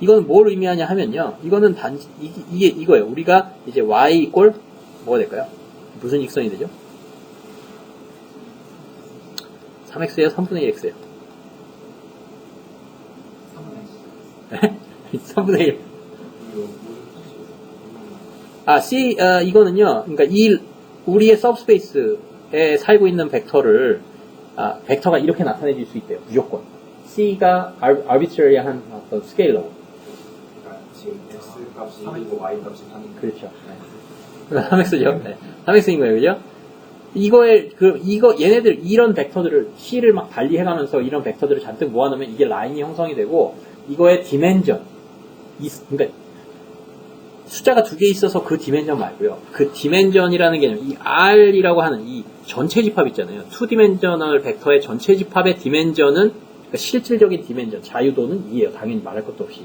이건 뭘 의미하냐 하면요. 이거는 단지, 이게 이거예요. 우리가 이제 y 이꼴, 뭐가 될까요? 무슨 직선이 되죠? 3x예요? 3분의 1x예요? 3분의 1. 이거는요, 그러니까 우리의 서브스페이스에 살고 있는 벡터를, 벡터가 이렇게 나타내질 수 있대요. 무조건. C가 arbitrary한 어떤 스케일러. 그러니까 지금 x 값이 1이고 y 값이 3이고. 그렇죠. 네. 3x죠. 네. 3x인 거예요, 그죠? 얘네들, 이런 벡터들을, C를 막 달리해가면서 이런 벡터들을 잔뜩 모아놓으면 이게 라인이 형성이 되고, 이거의 디멘전, 그러니까, 숫자가 두 개 있어서 그 디멘전 말고요. 그 디멘전이라는 개념, 이 R이라고 하는 이 전체 집합 있잖아요. 2디멘저널 벡터의 전체 집합의 디멘전은, 그러니까 실질적인 디멘전, 자유도는 2예요. 당연히 말할 것도 없이.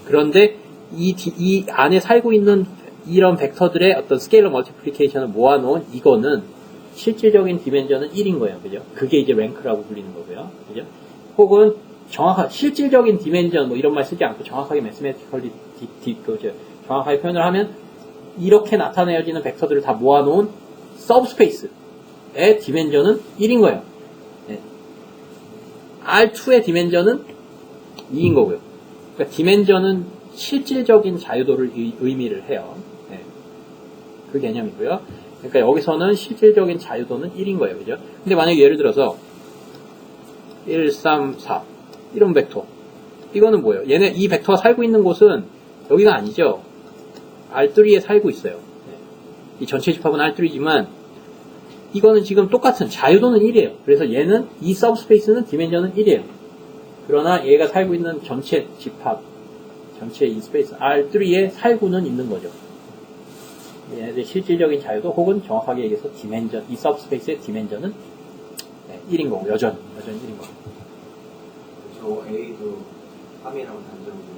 그런데 이 안에 살고 있는 이런 벡터들의 어떤 스케일러 멀티플리케이션을 모아놓은 이거는 실질적인 디멘전은 1인 거예요. 그죠? 그게 이제 랭크라고 불리는 거고요. 그죠? 혹은 실질적인 디멘전, 이런 말 쓰지 않고 정확하게 매스메티컬리 정확하게 표현을 하면 이렇게 나타내어지는 벡터들을 다 모아놓은 서브스페이스의 디멘전은 1인 거예요. 네. R2의 디멘전은 2인 거고요. 그러니까 디멘전은 실질적인 자유도를 의미를 해요. 네. 그 개념이고요. 그러니까 여기서는 실질적인 자유도는 1인 거예요. 그죠? 근데 만약에 예를 들어서 1, 3, 4 이런 벡터, 이거는 뭐예요? 이 벡터가 살고 있는 곳은 여기가 아니죠. R3에 살고 있어요. 네. 이 전체 집합은 R3지만 이거는 지금 똑같은 자유도는 1이에요. 그래서 얘는 이 서브스페이스는 디멘전은 1이에요. 그러나 얘가 살고 있는 전체 집합, 전체 이 스페이스 R3에 살고는 있는 거죠. 얘네들 실질적인 자유도 혹은 정확하게 얘기해서 디멘전, 이 서브스페이스의 디멘전은 1인 거고, 여전히 1인 거고. 저 A도 3이라고 단정을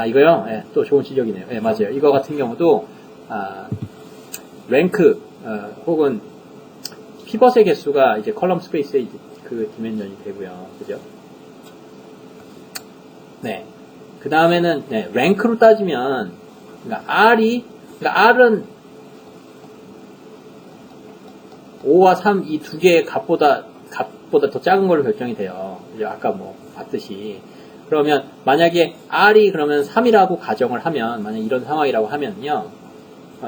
이거요? 네, 또 좋은 지적이네요. 네, 맞아요. 이거 같은 경우도, 랭크, 혹은 피벗의 개수가 이제 컬럼 스페이스의 그 디멘전이 되고요. 그죠? 네. 그 다음에는, 랭크로 따지면, 그러니까 R은 5와 3 이 두 개의 값보다 더 작은 걸로 결정이 돼요. 이제 아까 봤듯이. 그러면 만약에 R이 그러면 3이라고 가정을 하면, 만약 이런 상황이라고 하면요.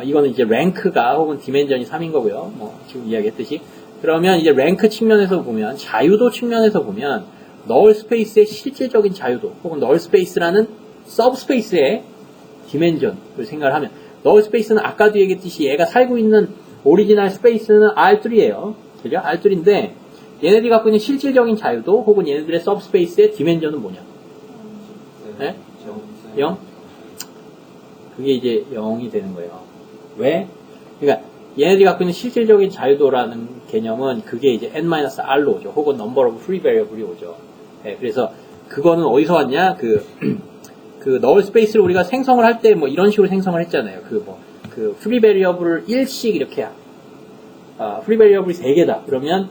이거는 이제 랭크가 혹은 디멘전이 3인 거고요. 지금 이야기했듯이. 그러면 이제 랭크 측면에서 보면, 자유도 측면에서 보면, 널 스페이스의 실질적인 자유도, 혹은 널 스페이스라는 서브스페이스의 디멘전을 생각을 하면, 널 스페이스는 아까도 얘기했듯이 얘가 살고 있는 오리지널 스페이스는 R3예요. 그죠? R3인데, 얘네들이 갖고 있는 실질적인 자유도, 혹은 얘네들의 서브스페이스의 디멘전은 뭐냐? 네? 0? 그게 이제 0이 되는 거예요. 왜? 그러니까 얘네들이 갖고 있는 실질적인 자유도라는 개념은 그게 이제 n-r로 오죠. 혹은 number of free variable이 오죠. 네, 그래서 그거는 어디서 왔냐? 그 null space를 우리가 생성을 할 때 이런 식으로 생성을 했잖아요. 그 free variable을 1씩 이렇게 free variable이 3개다. 그러면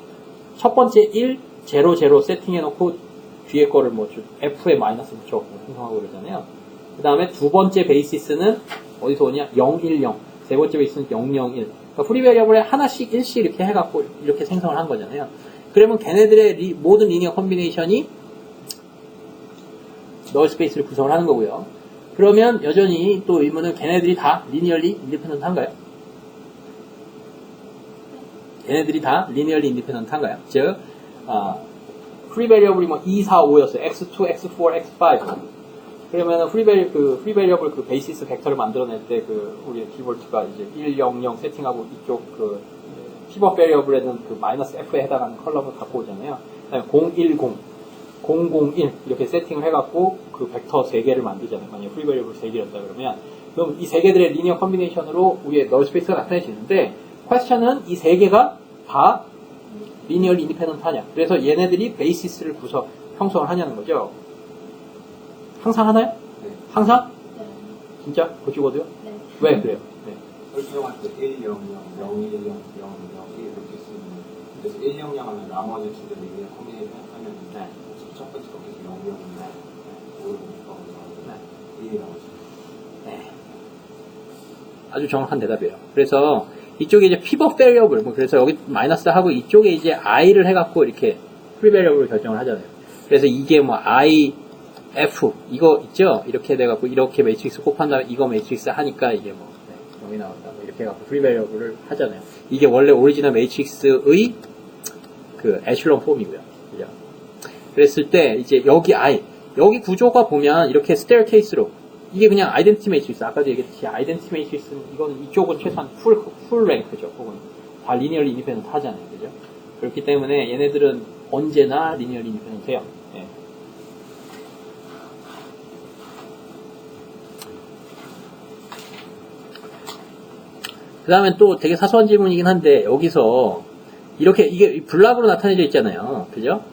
첫 번째 1, 0, 0 세팅해놓고 뒤에 거를 F에 마이너스 붙여갖고 생성하고 그러잖아요. 그 다음에 두 번째 베이시스는 어디서 오냐? 0, 1, 0. 세 번째 베이시스는 0, 0, 1. 그러니까 프리 베리어블에 하나씩 1씩 이렇게 해갖고 이렇게 생성을 한 거잖아요. 그러면 걔네들의 모든 리니어 컴비네이션이 널 스페이스를 구성을 하는 거고요. 그러면 여전히 또 의문은 걔네들이 다 리니얼리 인디펜던트 한가요? 걔네들이 다 리니얼리 인디펜던트 한가요? 즉, 프리 베리어블이 2, 4, 5였어요. x2, x4, x5. 그러면 프리 베리어블 그 베이시스 벡터를 만들어낼 때 우리 디볼트가 이제 1, 0, 0 세팅하고 이쪽 피벗 베리어블에는 마이너스 f에 해당하는 컬럼을 갖고 오잖아요. 그다음에 0, 1, 0. 001 이렇게 세팅을 해갖고 그 벡터 3개를 만들잖아요. 만약에 프리 베리어블 3개였다 그러면 그럼 이 3개들의 리니어 컨비네이션으로 우리의 널 스페이스가 나타내지는데 퀘스천은 이 3개가 다 리니얼 인디펜던트 하냐. 그래서 얘네들이 베이시스를 형성을 하냐는 거죠. 항상 하나요? 네. 항상? 네. 진짜? 고치고도요? 네. 왜 그래요? 네. 설정할 때 1, 0, 0, 0, 1, 0, 0, 0 이렇게 쓰는 그래서 1, 0, 0 하면 나머지 두 개를 그냥 커뮤니케이션 하면 네. 첫 번째 거 계속 0, 0, 0, 5, 1이 나오죠. 네. 아주 정확한 대답이에요. 그래서 이쪽에 이제 피벗 베리어블, 그래서 여기 마이너스 하고 이쪽에 이제 i를 해갖고 이렇게 프리 베리어블을 결정을 하잖아요. 그래서 이게 뭐 i, f 이거 있죠? 이렇게 돼갖고 이렇게 매트릭스 곱한 다음에 이거 매트릭스 하니까 이게 뭐 네, 0이 나온다. 뭐 이렇게 해갖고 프리 베리어블을 하잖아요. 이게 원래 오리지널 매트릭스의 그 에슐론 폼이고요. 그죠? 그랬을 때 이제 여기 i 여기 구조가 보면 이렇게 스테어케이스로 이게 그냥 아이덴티티 매트릭스 아까도 얘기했듯이 아이덴티티 매트릭스는 이건 이쪽은 최소한 풀 랭크죠. 혹은 다 리니얼리 인디펜던트 하잖아요. 그죠? 그렇기 때문에 얘네들은 언제나 리니얼리 인디펜던트해요. 예. 그 다음에 또 되게 사소한 질문이긴 한데 여기서 이렇게 이게 블락으로 나타내져 있잖아요. 그죠?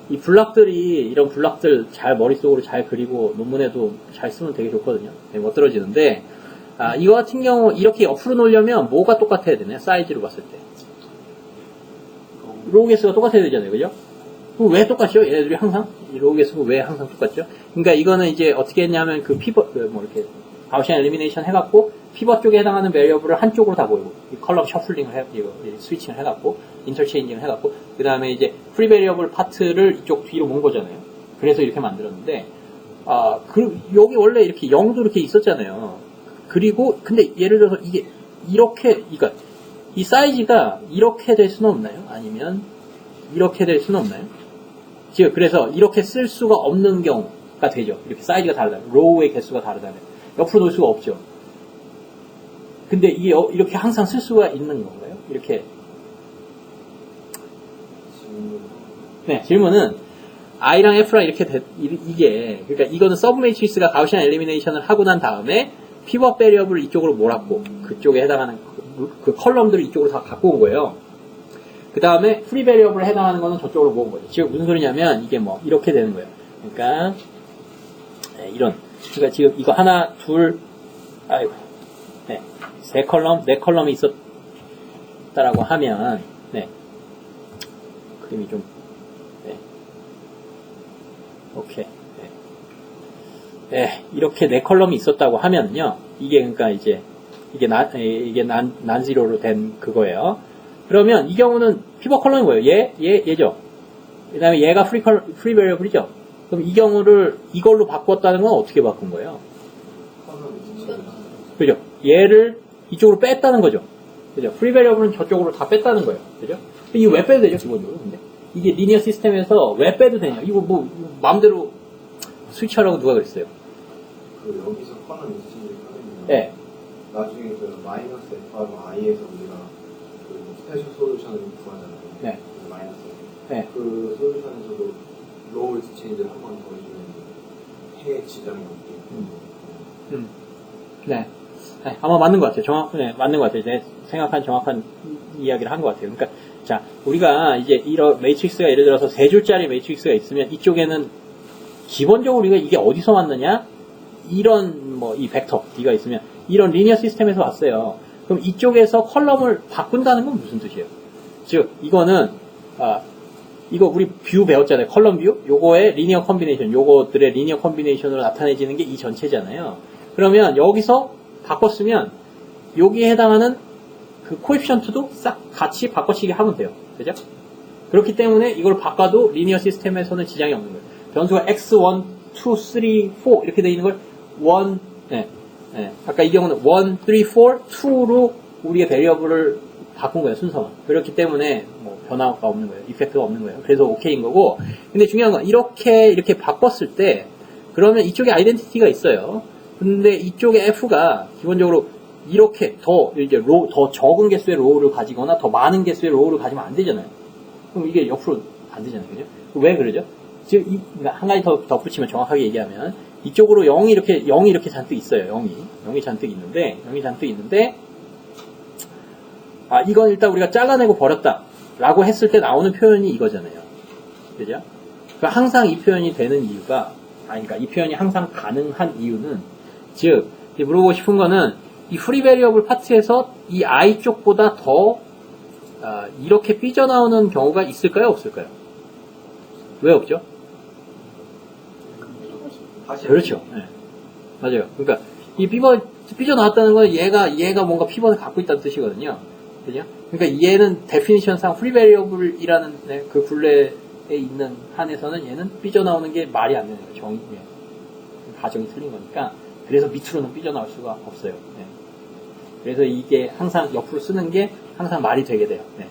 이 블락들이 이런 블락들 잘 머릿속으로 잘 그리고 논문에도 잘 쓰면 되게 좋거든요. 되게 멋들어지는데 이거 같은 경우 이렇게 옆으로 놓으려면 뭐가 똑같아야 되나요? 사이즈로 봤을 때 로우게스가 똑같아야 되잖아요. 그죠? 그럼 왜 똑같죠? 얘네들이 항상 이 로우게스가 왜 항상 똑같죠? 그러니까 이거는 이제 어떻게 했냐면 그 피벗 뭐 이렇게 가우시안 엘리미네이션 해갖고 피벗 쪽에 해당하는 베리어블을 한쪽으로 다 모이고 이 컬럼 셔플링을 이거 스위칭을 해갖고 인터체인징을 해갖고 그 다음에 이제 프리 베리어블 파트를 이쪽 뒤로 모은 거잖아요. 그래서 이렇게 만들었는데 여기 원래 이렇게 0도 이렇게 있었잖아요. 그리고 근데 예를 들어서 이게 이렇게 그러니까 이 사이즈가 이렇게 될 수는 없나요? 아니면 이렇게 될 수는 없나요? 지금 그래서 이렇게 쓸 수가 없는 경우가 되죠. 이렇게 사이즈가 다르다면 로우의 개수가 다르다면 옆으로 놓을 수가 없죠. 근데 이게 이렇게 항상 쓸 수가 있는 건가요? 이렇게. 네, 질문은 i랑 f랑 이렇게 이게 그러니까 이거는 서브 매트릭스가 가우시안 엘리미네이션을 하고 난 다음에 피벗 베리어블을 이쪽으로 몰았고 그쪽에 해당하는 그 컬럼들을 이쪽으로 다 갖고 온 거예요. 그 다음에 프리 베리어블에 해당하는 거는 저쪽으로 모은 거죠. 지금 무슨 소리냐면 이게 뭐 이렇게 되는 거예요. 그러니까 네, 그러니까 지금 이거 하나, 둘, 아이고, 네, 네 컬럼이 있었다라고 하면, 네, 그림이 좀, 네, 오케이, 네, 네 이렇게 4컬럼이 있었다고 하면요, 이게 그러니까 이제 이게 난지로로 된 그거예요. 그러면 이 경우는 피벗 컬럼이 뭐예요? 얘죠. 그 다음에 얘가 프리 베리어블이죠. 그럼 이 경우를 이걸로 바꿨다는 건 어떻게 바꾼 거예요? 그죠? 얘를 이쪽으로 뺐다는 거죠. 그죠? 프리 베리어블은 저쪽으로 다 뺐다는 거예요. 그죠? 이거 왜 빼도 되죠, 기본적으로? 근데 이게 리니어 시스템에서 왜 빼도 되냐? 이거 뭐 마음대로 스위치하라고 누가 그랬어요? 그 여기서 커널 인스팅을 하면 네. 나중에 그 마이너스 F하고 I에서 우리가 그 스페셜 솔루션을 구하잖아요. 네. 그 마이너스. 네. 그 솔루션에서도 로우 익스체인지를 한 번 더 해주면 해에 지장이 없게. 네. 네. 아마 맞는 것 같아요. 네, 맞는 것 같아요. 제 생각한 정확한 이야기를 한 것 같아요. 그러니까, 자, 우리가 이제 이런 매트릭스가 예를 들어서 3줄짜리 매트릭스가 있으면 이쪽에는 기본적으로 우리가 이게 어디서 왔느냐? 이런 이 벡터 D가 있으면 이런 리니어 시스템에서 왔어요. 그럼 이쪽에서 컬럼을 바꾼다는 건 무슨 뜻이에요? 즉, 이거는, 이거 우리 뷰 배웠잖아요. 컬럼 뷰? 요거의 리니어 컨비네이션, 요거들의 리니어 컨비네이션으로 나타내지는 게 이 전체잖아요. 그러면 여기서 바꿨으면 여기에 해당하는 그 코에피션트도 싹 같이 바꿔치기 하면 돼요. 그죠? 그렇기 때문에 이걸 바꿔도 리니어 시스템에서는 지장이 없는 거예요. 변수가 x1, 2, 3, 4 이렇게 되어 있는 걸 1, 아까 이 경우는 1, 3, 4, 2로 우리의 베리어블을 바꾼 거예요, 순서가. 그렇기 때문에 뭐 변화가 없는 거예요. 이펙트가 없는 거예요. 그래서 오케이인 거고. 근데 중요한 건 이렇게 바꿨을 때 그러면 이쪽에 아이덴티티가 있어요. 근데 이쪽에 F가 기본적으로 이렇게 더 적은 개수의 로우를 가지거나 더 많은 개수의 로우를 가지면 안 되잖아요. 그럼 이게 옆으로 안 되잖아요. 그죠? 왜 그러죠? 즉, 그러니까 한 가지 더 덧붙이면 정확하게 얘기하면, 이쪽으로 0이 이렇게 잔뜩 있어요. 0이 잔뜩 있는데, 아, 이건 일단 우리가 잘라내고 버렸다. 라고 했을 때 나오는 표현이 이거잖아요. 그죠? 그러니까 항상 이 표현이 되는 이유가, 그러니까 이 표현이 항상 가능한 이유는, 즉, 물어보고 싶은 거는, 이 프리 베리어블 파트에서 이 I 쪽보다 더, 이렇게 삐져나오는 경우가 있을까요? 없을까요? 왜 없죠? 그렇죠. 네. 맞아요. 그러니까 이 삐져나왔다는 건 얘가 뭔가 피벗을 갖고 있다는 뜻이거든요. 그죠? 그러니까 얘는 데피니션상 프리 베리어블이라는 그 굴레에 있는 한에서는 얘는 삐져나오는 게 말이 안 되는 거예요. 가정이 틀린 거니까. 그래서 밑으로는 삐져나올 수가 없어요. 네. 그래서 이게 항상 옆으로 쓰는 게 항상 말이 되게 돼요. 네.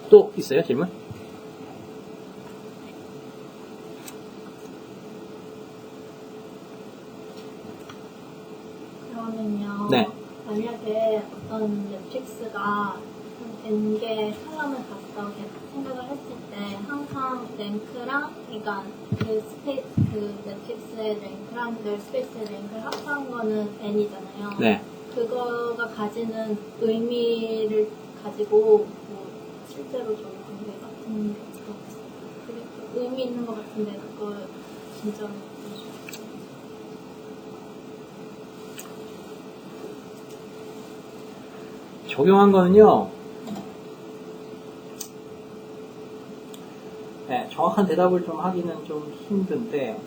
또 있어요? 질문? 그러면요. 네. 만약에 어떤 매트릭스가 n개 칼럼을 갖다고 생각을 했을 때 항상 랭크랑 그러니까 그 매트릭스의 랭크랑 널 스페이스의 랭크를 합한 거는 n이잖아요. 네. 그거가 가지는 의미를 가지고 뭐 실제로 저희 관계 같은 그게 의미 있는 것 같은데 그거 진짜로 적용한 거는요, 네, 정확한 대답을 좀 하기는 좀 힘든데,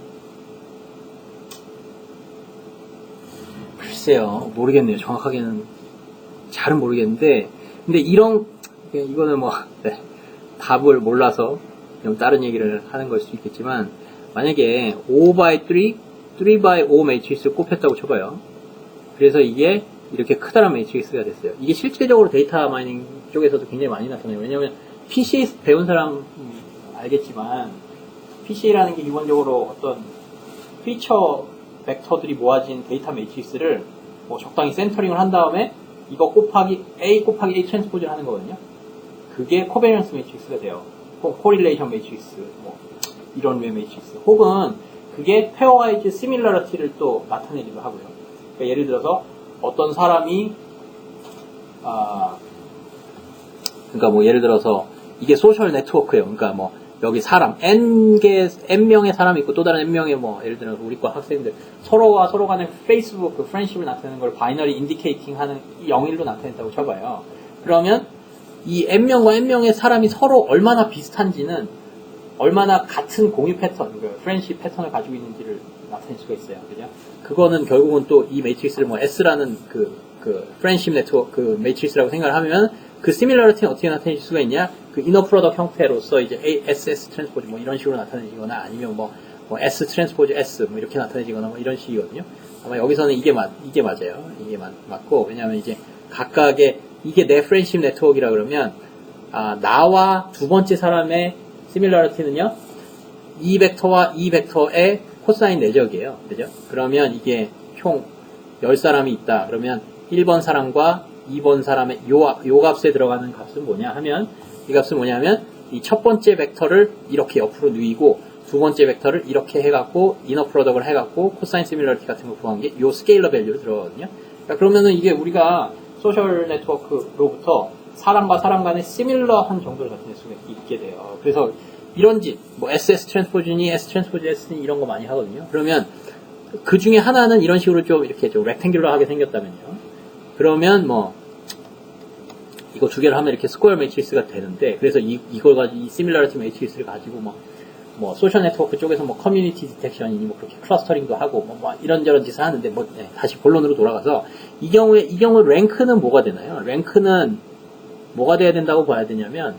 글쎄요, 모르겠네요. 정확하게는 잘은 모르겠는데, 근데 이거는 뭐, 네, 답을 몰라서 좀 다른 얘기를 하는 걸 수 있겠지만, 만약에 5x3, 3x5 매트릭스를 꼽혔다고 쳐봐요. 그래서 이게 이렇게 크다란 매트릭스가 됐어요. 이게 실제적으로 데이터 마이닝 쪽에서도 굉장히 많이 나타나요. 왜냐하면 PCA 배운 사람 알겠지만 PCA라는 게 기본적으로 어떤 피처 벡터들이 모아진 데이터 매트릭스를 뭐 적당히 센터링을 한 다음에 이거 곱하기 A 트랜스포즈를 하는 거거든요. 그게 코베리언스 매트릭스가 돼요. 코릴레이션 매트릭스 뭐 이런 류의 매트릭스. 혹은 그게 페어와이즈 시밀러리티를 또 나타내기도 하고요. 그러니까 예를 들어서 어떤 사람이 그러니까 뭐 예를 들어서 이게 소셜 네트워크예요. 그러니까 뭐 여기 사람 N명의 사람이 있고 또 다른 N명의 뭐 예를 들어서 우리 과 학생들 서로와 서로 간의 페이스북 그 프렌십을 나타내는 걸 바이너리 인디케이팅 하는 0일로 나타낸다고 쳐봐요. 그러면 이 N명과 N명의 사람이 서로 얼마나 비슷한지는 얼마나 같은 공유 패턴, 그 프렌십 패턴을 가지고 있는지를 나타낼 수가 있어요. 그죠? 그거는 결국은 또 이 매트릭스를 뭐 S라는 그 프렌십 네트워크 그 매트릭스라고 생각을 하면 그 시밀러리티는 어떻게 나타낼 수가 있냐? 그 이너 프로덕트 형태로서 이제 SS 트랜스포즈 뭐 이런 식으로 나타내지거나 아니면 뭐 S 트랜스포즈 S 뭐 이렇게 나타내지거나 뭐 이런 식이거든요. 아마 여기서는 이게 맞아요. 이게 맞고 왜냐하면 이제 각각의 이게 내 프렌십 네트워크라 그러면 나와 두 번째 사람의 시밀러리티는요. 이 벡터와 이 벡터의 코사인 내적이에요. 그죠? 그러면 이게 총 10사람이 있다. 그러면 1번 사람과 2번 사람의 요 값에 들어가는 값은 뭐냐 하면 이 값은 뭐냐면 이 첫 번째 벡터를 이렇게 옆으로 누이고 두 번째 벡터를 이렇게 해갖고 이너 프로덕트를 해갖고 코사인 시밀러리티 같은 거 구한 게 요 스케일러 밸류로 들어가거든요. 그러니까 그러면은 이게 우리가 소셜 네트워크로부터 사람과 사람 간의 시밀러한 정도를 나타낼 수가 있게 돼요. 그래서 이런 짓, 뭐 SS 트랜스포즈니, S 트랜스포즈 S니 이런 거 많이 하거든요. 그러면 그 중에 하나는 이런 식으로 좀 이렇게 좀 렉탱귤러하게 생겼다면요. 그러면 뭐 이거 두 개를 하면 이렇게 스퀘어 매트릭스가 되는데 그래서 이걸 가지고 이 시밀러리티 매트릭스를 가지고 뭐 소셜 네트워크 쪽에서 뭐 커뮤니티 디텍션이니 뭐 그렇게 클러스터링도 하고 뭐 이런저런 짓을 하는데 뭐 다시 본론으로 돌아가서 이 경우에 랭크는 뭐가 되나요? 랭크는 뭐가 돼야 된다고 봐야 되냐면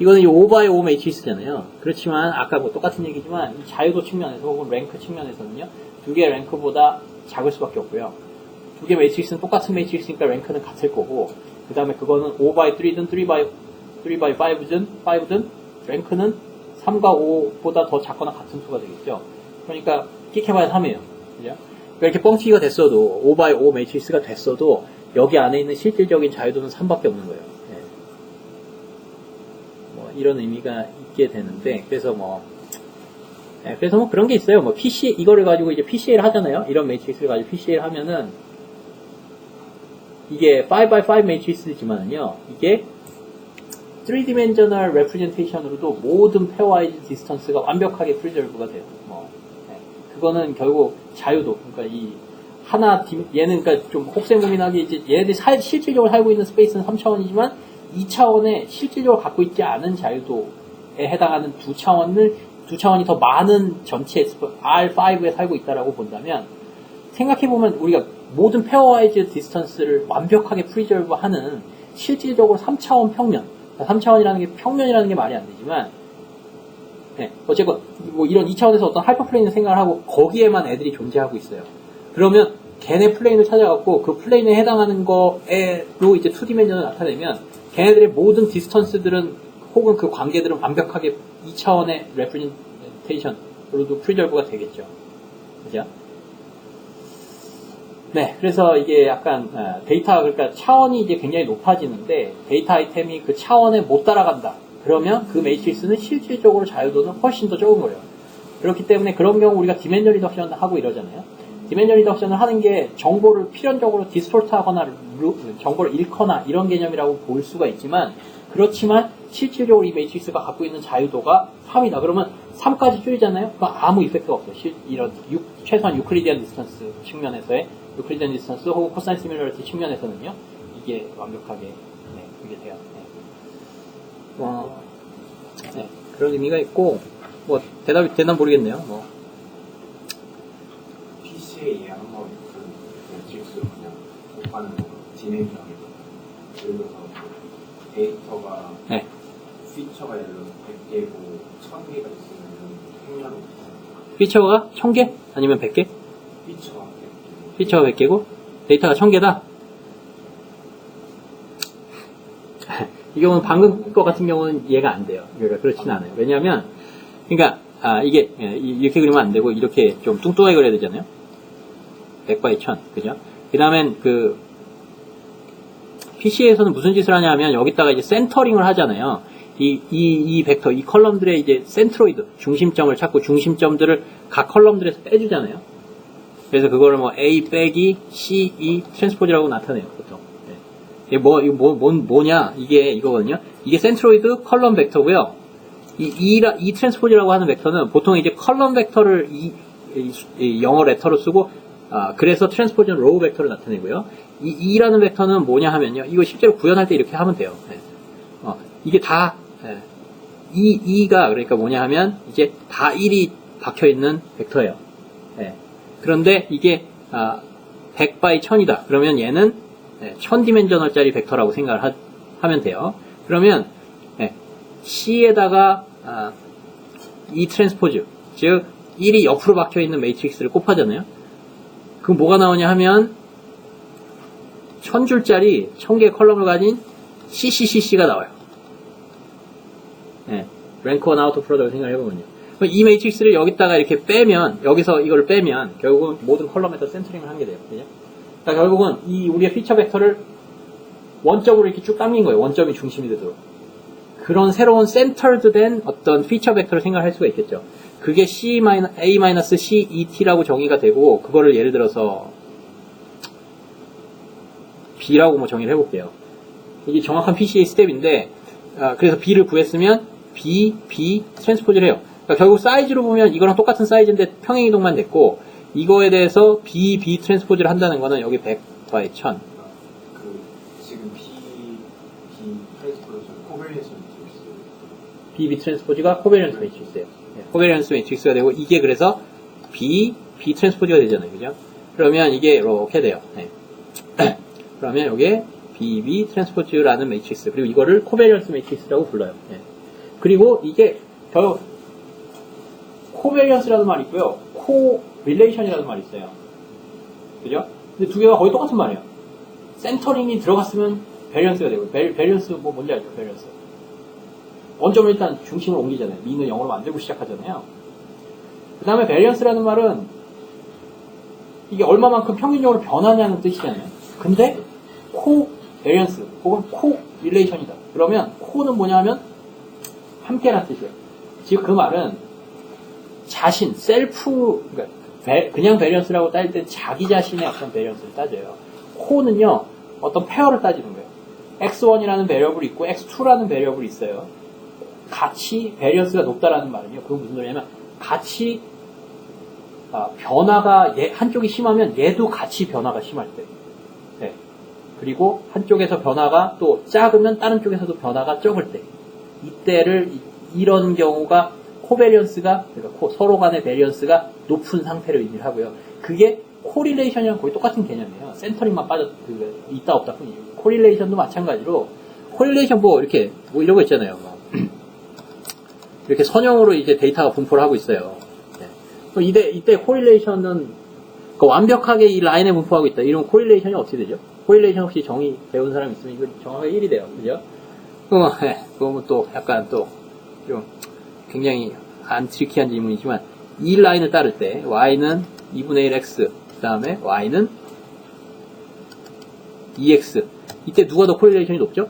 이거는 이 5x5 매트릭스잖아요. 그렇지만 아까 뭐 똑같은 얘기지만 이 자유도 측면에서 혹은 랭크 측면에서는요. 두 개의 랭크보다 작을 수밖에 없고요. 두 개 매트릭스는 똑같은 매트릭스니까 랭크는 같을 거고 그 다음에 그거는 5x3든 3x5든 랭크는 3과 5보다 더 작거나 같은 수가 되겠죠. 그러니까 끽해봐야 3이에요. 그죠? 그러니까 이렇게 뻥튀기가 됐어도 5x5 매트릭스가 됐어도 여기 안에 있는 실질적인 자유도는 3밖에 없는 거예요. 네. 이런 의미가 있게 되는데, 그래서 뭐 그런 게 있어요. 뭐 PC 이거를 가지고 이제 PCA를 하잖아요. 이런 매트릭스를 가지고 PCA를 하면은 이게 5x5 매트릭스지만은요, 이게 3dimensional representation으로도 모든 페어와이즈 디스턴스가 완벽하게 프리저브가 돼요. 그거는 결국 자유도, 그러니까 이 하나 얘는 그러니까 좀 혹세무민하게 이제 얘네들이 실질적으로 살고 있는 스페이스는 3차원이지만 2차원에 실질적으로 갖고 있지 않은 자유도에 해당하는 두 차원이 더 많은 전체 R5에 살고 있다라고 본다면, 생각해보면 우리가 모든 페어와이즈 디스턴스를 완벽하게 프리저브하는 실질적으로 3차원 평면, 3차원이라는 게 평면이라는 게 말이 안 되지만, 어쨌건 뭐 이런 2차원에서 어떤 하이퍼플레인을 생각을 하고 거기에만 애들이 존재하고 있어요. 그러면 걔네 플레인을 찾아갖고 그 플레인에 해당하는 거에로 이제 2디멘전을 나타내면 걔네들의 모든 디스턴스들은 혹은 그 관계들은 완벽하게 2차원의 레프레젠테이션으로도 프리저브가 되겠죠. 그죠? 네, 그래서 이게 약간 데이터, 그러니까 차원이 이제 굉장히 높아지는데 데이터 아이템이 그 차원에 못 따라간다. 그러면 그 매트릭스는 실질적으로 자유도는 훨씬 더 적은 거예요. 그렇기 때문에 그런 경우 우리가 디멘전 리덕션을 하고 이러잖아요. 디멘전 리덕션을 하는 게 정보를 필연적으로 디스톨트하거나 정보를 잃거나 이런 개념이라고 볼 수가 있지만, 그렇지만 실질적으로 이 매트릭스가 갖고 있는 자유도가 3이다. 그러면 3까지 줄이잖아요. 그럼 아무 이펙트가 없어요. 이런 최소한 유클리디안 디스턴스 측면에서의 유클리디안 디스턴스 혹은 코사인 시뮬러리티 측면에서는요, 이게 완벽하게 그게 돼요. 그런 의미가 있고, 뭐 대답이 되나 모르겠네요. 뭐 PCA 한번 그 매트릭스 그냥 못하는 거 진행하게 예를 들어서 데이터가 피처가 예를 들어서 100개고 1000개가 있으면 행렬로 피처가 1000개? 아니면 100개? 피처가 100개. 피처가 100개고 데이터가 1000개다? 이 경우는 방금 거 같은 경우는 이해가 안 돼요. 그러니까 그렇진 않아요. 왜냐하면, 그러니까 이게 이렇게 그리면 안 되고 이렇게 좀 뚱뚱하게 그려야 되잖아요. 100 x 1000, 그죠? 그 다음엔 그 PC에서는 무슨 짓을 하냐면 여기다가 이제 센터링을 하잖아요. 이 벡터, 이 컬럼들의 이제 센트로이드, 중심점을 찾고 중심점들을 각 컬럼들에서 빼주잖아요. 그래서 그거를 뭐 A 빼기 C, E 트랜스포즈라고 나타내요, 보통. 이게 뭐냐? 이게 이거거든요. 이게 센트로이드 컬럼 벡터고요. 이 트랜스포즈라고 하는 벡터는 보통 이제 컬럼 벡터를 이 영어 레터로 쓰고, 그래서 트랜스포즈는 로우 벡터를 나타내고요. 이라는 벡터는 뭐냐 하면요. 이거 실제로 구현할 때 이렇게 하면 돼요. 이게 다, 이가 그러니까 뭐냐 하면 이제 다 1이 박혀있는 벡터예요. 그런데 이게, 100 by 1000이다. 그러면 얘는 1000디멘저널짜리 벡터라고 생각을 하면 돼요. 그러면 C에다가 이 트랜스포즈, 즉 1이 옆으로 박혀있는 매트릭스를 곱하잖아요. 그럼 뭐가 나오냐 하면 1000줄짜리 1000개의 컬럼을 가진 CCCC가 나와요. 랭크 원 아우터 프로덕트 생각을 해보면요. 이 매트릭스를 여기다가 이렇게 빼면, 여기서 이걸 빼면 결국은 모든 컬럼에서 센터링을 하게 돼요. 그죠? 그러니까 결국은 이 우리의 피처 벡터를 원점으로 이렇게 쭉 당긴 거예요. 원점이 중심이 되도록. 그런 새로운 센터드된 어떤 피처 벡터를 생각할 수가 있겠죠. 그게 A-CET라고 정의가 되고, 그거를 예를 들어서 B라고 뭐 정의를 해볼게요. 이게 정확한 PCA 스텝인데, 그래서 B를 구했으면 B 트랜스포즈를 해요. 그러니까 결국 사이즈로 보면 이거랑 똑같은 사이즈인데 평행이동만 됐고, 이거에 대해서 B 트랜스포즈를 한다는 거는 여기 100 by 1000. 지금 B 트랜스포즈 코베리언스 매트릭스. B 트랜스포즈가 코베리언스 매트릭스예요. 코베리언스 매트릭스가 되고, 이게 그래서 B 트랜스포즈가 되잖아요. 그죠? 그러면 이게 이렇게 돼요. 그러면 여기에 B 트랜스포즈라는 매트릭스. 그리고 이거를 코베리언스 매트릭스라고 불러요. 그리고 이게 결국 코베리언스라는 말이 있고요. 코릴레이션이라는 말이 있어요. 그죠? 근데 두 개가 거의 똑같은 말이에요. 센터링이 들어갔으면 베리언스가 되고, 베리언스 뭐 뭔지 알죠? 베리언스. 원점을 일단 중심을 옮기잖아요. 미는 0으로 만들고 시작하잖아요. 그 다음에 베리언스라는 말은 이게 얼마만큼 평균적으로 변하냐는 뜻이잖아요. 근데 코 베리언스 혹은 코 릴레이션이다. 그러면 코는 뭐냐 하면 함께란 뜻이에요. 즉 그 말은 자신, 셀프, 그러니까 그냥 베리언스라고 따질 때 자기 자신의 어떤 베리언스를 따져요. 코는요, 어떤 페어를 따지는 거예요. x1이라는 베리어블이 있고 x2라는 베리어블이 있어요. 같이 베리언스가 높다라는 말은요. 그건 무슨 소리냐면 같이 변화가 한쪽이 심하면 얘도 같이 변화가 심할 때. 네. 그리고 한쪽에서 변화가 또 작으면 다른 쪽에서도 변화가 적을 때. 이때를 이런 경우가 코베리언스가 그러니까 서로 간의 베리언스가 높은 상태를 의미를 하고요. 그게 코릴레이션이랑 거의 똑같은 개념이에요. 센터링만 있다 없다 뿐이에요. 코릴레이션도 마찬가지로 코릴레이션 이렇게 이런 거 있잖아요. 이렇게 선형으로 이제 데이터가 분포를 하고 있어요. 네. 이때 코릴레이션은 완벽하게 이 라인에 분포하고 있다. 이런 코릴레이션이 어떻게 되죠? 코릴레이션 혹시 정의 배운 사람 있으면 이거 정확하게 1이 돼요. 그죠? 그러면 또 약간 또 좀 굉장히 안 트리키한 질문이지만 이 라인을 따를 때 y는 2분의 1x 그 다음에 y는 2x 이때 누가 더 코릴레이션이 높죠?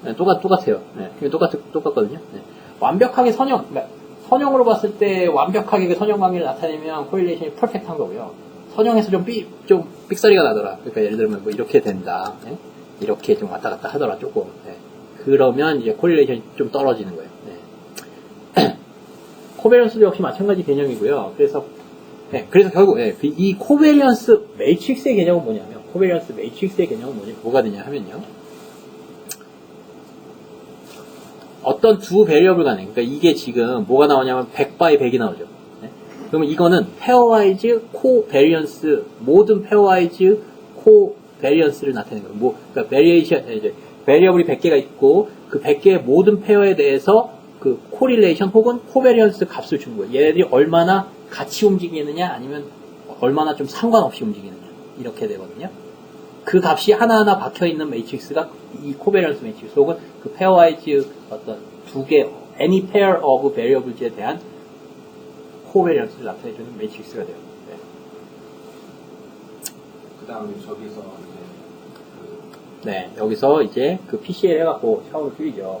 네, 똑같아요. 네, 똑같거든요. 네. 완벽하게 그러니까 선형으로 봤을 때 완벽하게 그 선형 관계를 나타내면 코릴레이션이 퍼펙트한 거고요. 선형에서 좀 삑사리가 나더라. 그러니까 예를 들면 이렇게 된다. 네? 이렇게 좀 왔다 갔다 하더라, 조금. 네. 그러면 이제 코릴레이션이 좀 떨어지는 거예요. 네. 코베리언스도 역시 마찬가지 개념이고요. 그래서 결국, 이 코베리언스 매트릭스의 개념은 뭐냐면, 코베리언스 매트릭스의 개념은 뭐가 되냐 하면요. 어떤 두 베리어블 간에, 그러니까 이게 지금 뭐가 나오냐면 100 by 100이 나오죠. 네? 그러면 이거는 페어와이즈 코베리언스, 모든 페어와이즈 코베리언스를 나타내는 거예요. 그러니까 베리어블이 100개가 있고 그 100개의 모든 페어에 대해서 그 코릴레이션 혹은 코베리언스 값을 주는 거예요. 얘네들이 얼마나 같이 움직이느냐 아니면 얼마나 좀 상관없이 움직이느냐 이렇게 되거든요. 그 값이 하나하나 박혀있는 매트릭스가 이 코베리언스 매트릭스 혹은 그 페어와이즈 어떤 두 개 any pair of variables에 대한 코베리언스를 나타내주는 매트릭스가 돼요. 네. 그 다음에 저기서 네, 여기서 이제 그 PCL 해갖고 샤워를 줄이죠.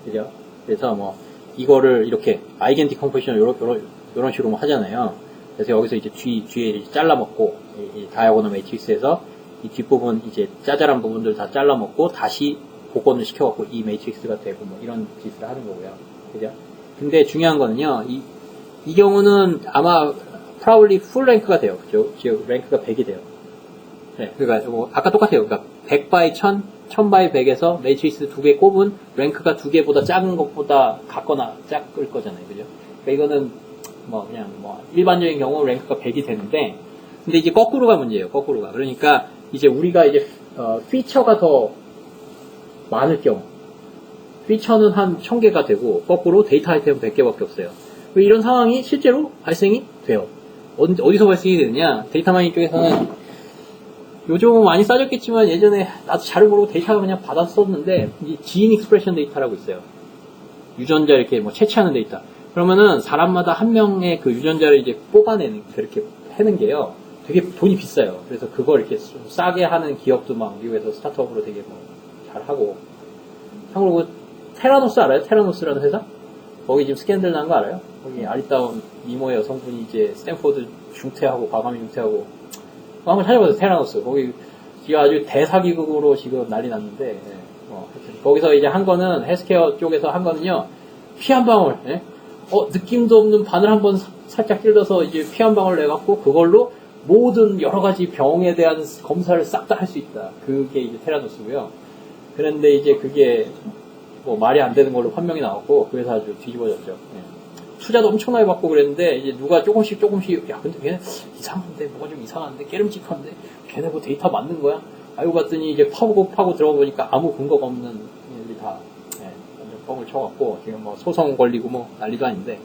그죠? 그래서 이거를 이렇게 아이겐 디컴포지션 요런 식으로 하잖아요. 그래서 여기서 이제 뒤에 잘라먹고 이 다이아고널 매트릭스에서 이 뒷부분 이제 짜잘한 부분들 다 잘라먹고 다시 복원을 시켜갖고 이 매트릭스가 되고 이런 짓을 하는 거고요. 그죠? 근데 중요한 거는요, 이 경우는 아마 probably full 랭크가 돼요. 그죠? 지금 랭크가 100이 돼요. 네, 그러니까 아까 똑같아요. 그러니까 100 by 1000, 1000 by 100에서 매트릭스 두 개 꼽은 랭크가 두 개보다 작은 것보다 같거나 작을 거잖아요. 그죠? 그러니까 이거는 그냥 일반적인 경우 랭크가 100이 되는데, 근데 이제 거꾸로가 문제예요. 거꾸로가. 그러니까 이제 우리가 이제 피처가 더 많을 경우, 피처는 한 1000개가 되고 거꾸로 데이터 아이템은 100개밖에 없어요. 이런 상황이 실제로 발생이 돼요. 어디서 발생이 되느냐? 데이터 마이닝 쪽에서는 요즘은 많이 싸졌겠지만 예전에 나도 잘 모르고 데이터를 그냥 받았었는데 이 지인 익스프레션 데이터라고 있어요. 유전자 이렇게 채취하는 데이터. 그러면은 사람마다 한 명의 그 유전자를 이제 뽑아내는 그렇게 하는 게요. 되게 돈이 비싸요. 그래서 그걸 이렇게 좀 싸게 하는 기업도 미국에서 스타트업으로 되게 잘 하고. 참고로 테라노스 알아요? 테라노스라는 회사? 거기 지금 스캔들 난 거 알아요? 거기 아리따운 미모의 여성분이 이제 스탠포드 중퇴하고 과감히 중퇴하고 한번 찾아보세요. 테라노스. 거기 지금 아주 대사기극으로 지금 난리 났는데 거기서 이제 한 거는 헬스케어 쪽에서 한 거는요. 피 한 방울 느낌도 없는 바늘 한번 살짝 찔러서 이제 피 한 방울 내갖고 그걸로 모든 여러 가지 병에 대한 검사를 싹 다 할 수 있다. 그게 이제 테라노스고요. 그런데 이제 그게 말이 안 되는 걸로 판명이 나왔고 그 회사 아주 뒤집어졌죠. 예. 투자도 엄청나게 받고 그랬는데 이제 누가 조금씩 야 근데 걔네 이상한데 뭐가 좀 이상한데 깨름직한데 걔네 데이터 맞는 거야? 알고 봤더니 이제 파고 들어가 보니까 아무 근거가 없는 일이 다 완전 뻥을 쳐갖고 지금 소송 걸리고 난리도 아닌데.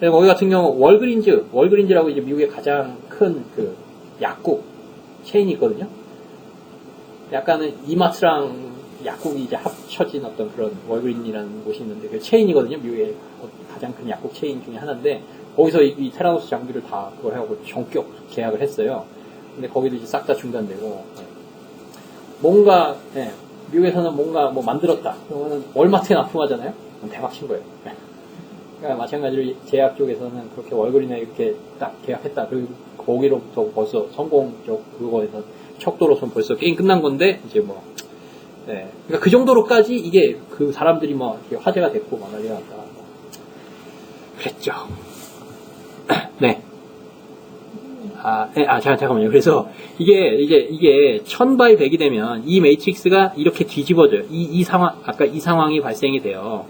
그리고 거기 같은 경우 월그린즈라고 이제 미국의 가장 큰 그 약국 체인이 있거든요. 약간은 이마트랑 약국이 이제 합쳐진 어떤 그런 월그린이라는 곳이 있는데 그 체인이거든요. 미국의 가장 큰 약국 체인 중에 하나인데 거기서 이 테라노스 장비를 다 그걸 해갖고 전격 계약을 했어요. 근데 거기도 이제 싹 다 중단되고 뭔가, 예, 미국에서는 뭔가 뭐 만들었다. 그러면 월마트에 납품하잖아요? 그럼 대박 친 거예요. 그러니까 마찬가지로 제약 쪽에서는 그렇게 월그린에 이렇게 딱 계약했다. 그리고 거기로부터 벌써 성공적 그거에서 척도로선 벌써 게임 끝난 건데, 이제 뭐, 네. 그러니까 그 정도로까지 이게 그 사람들이 뭐 이렇게 화제가 됐고 막 난리가 났다. 그랬죠. 네. 잠깐만요. 그래서 이게 1000×100이 되면 이 매트릭스가 이렇게 뒤집어져요. 이 상황, 아까 이 상황이 발생이 돼요.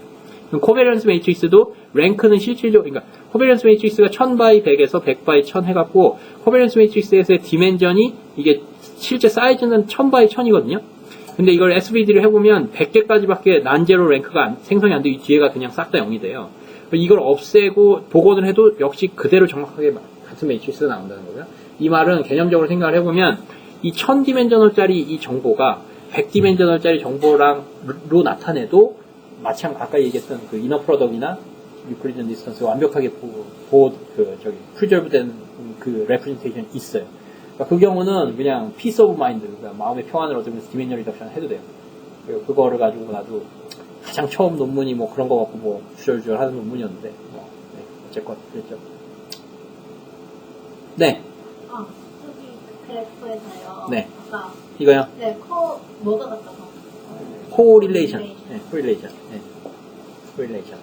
그럼 코베리언스 매트릭스도 랭크는 실질적으로, 그러니까 코베리언스 매트릭스가 1000×100에서 100×1000 해갖고 코베리언스 매트릭스에서의 디멘전이 이게 실제 사이즈는 1000×1000이거든요. 근데 이걸 SVD를 해보면 100개까지밖에 난제로 랭크가 생성이 안 되고 뒤에가 그냥 싹 다 0이 돼요. 이걸 없애고 복원을 해도 역시 그대로 정확하게 같은 매트릭스가 나온다는 거고요. 이 말은 개념적으로 생각을 해보면 이 1000디멘저널짜리 이 정보가 100디멘저널짜리 정보랑로 나타내도 마찬가지 아까 얘기했던 그 이너 프로덕이나 유클리디언 디스턴스 완벽하게 프리저브된 그 레프레젠테이션이 있어요. 그러니까 그 경우는 그냥 피스 오브 마인드, 그러니까 마음의 평안을 얻으면서 디멘전 리덕션 해도 돼요. 그리고 그거를 가지고 나도 가장 처음 논문이 뭐 그런 거 갖고 뭐 주절주절 하는 논문이었는데, 뭐, 네, 어쨌건 그랬죠. 네. 저기 그래프에서요. 네. 아까 이거요? 네, 뭐가 같아서? 코릴레이션. 네, 코릴레이션. 네. 코릴레이션.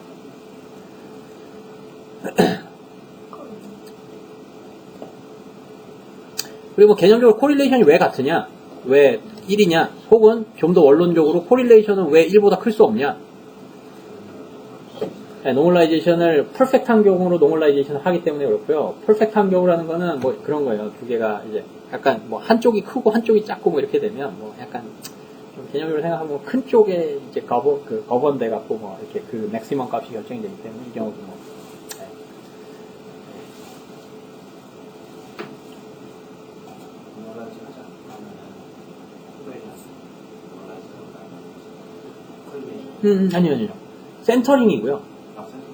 그리고 개념적으로 코릴레이션이 왜 같으냐? 왜 1이냐? 혹은 좀 더 원론적으로 코릴레이션은 왜 1보다 클 수 없냐? 네, 노멀라이제이션을 퍼펙트한 경우로 노멀라이제이션을 하기 때문에 그렇고요. 퍼펙트한 경우라는 거는 뭐 그런 거예요. 두 개가 이제 약간 뭐 한쪽이 크고 한쪽이 작고 뭐 이렇게 되면 뭐 약간 좀 개념적으로 생각하면 큰 쪽에 이제 거번돼 갖고 뭐 이렇게 그 맥시멈 값이 결정이 되기 때문에 이 경우도 뭐 네. 노멀라이즈 하자. 그러면은 아니요. 센터링이고요.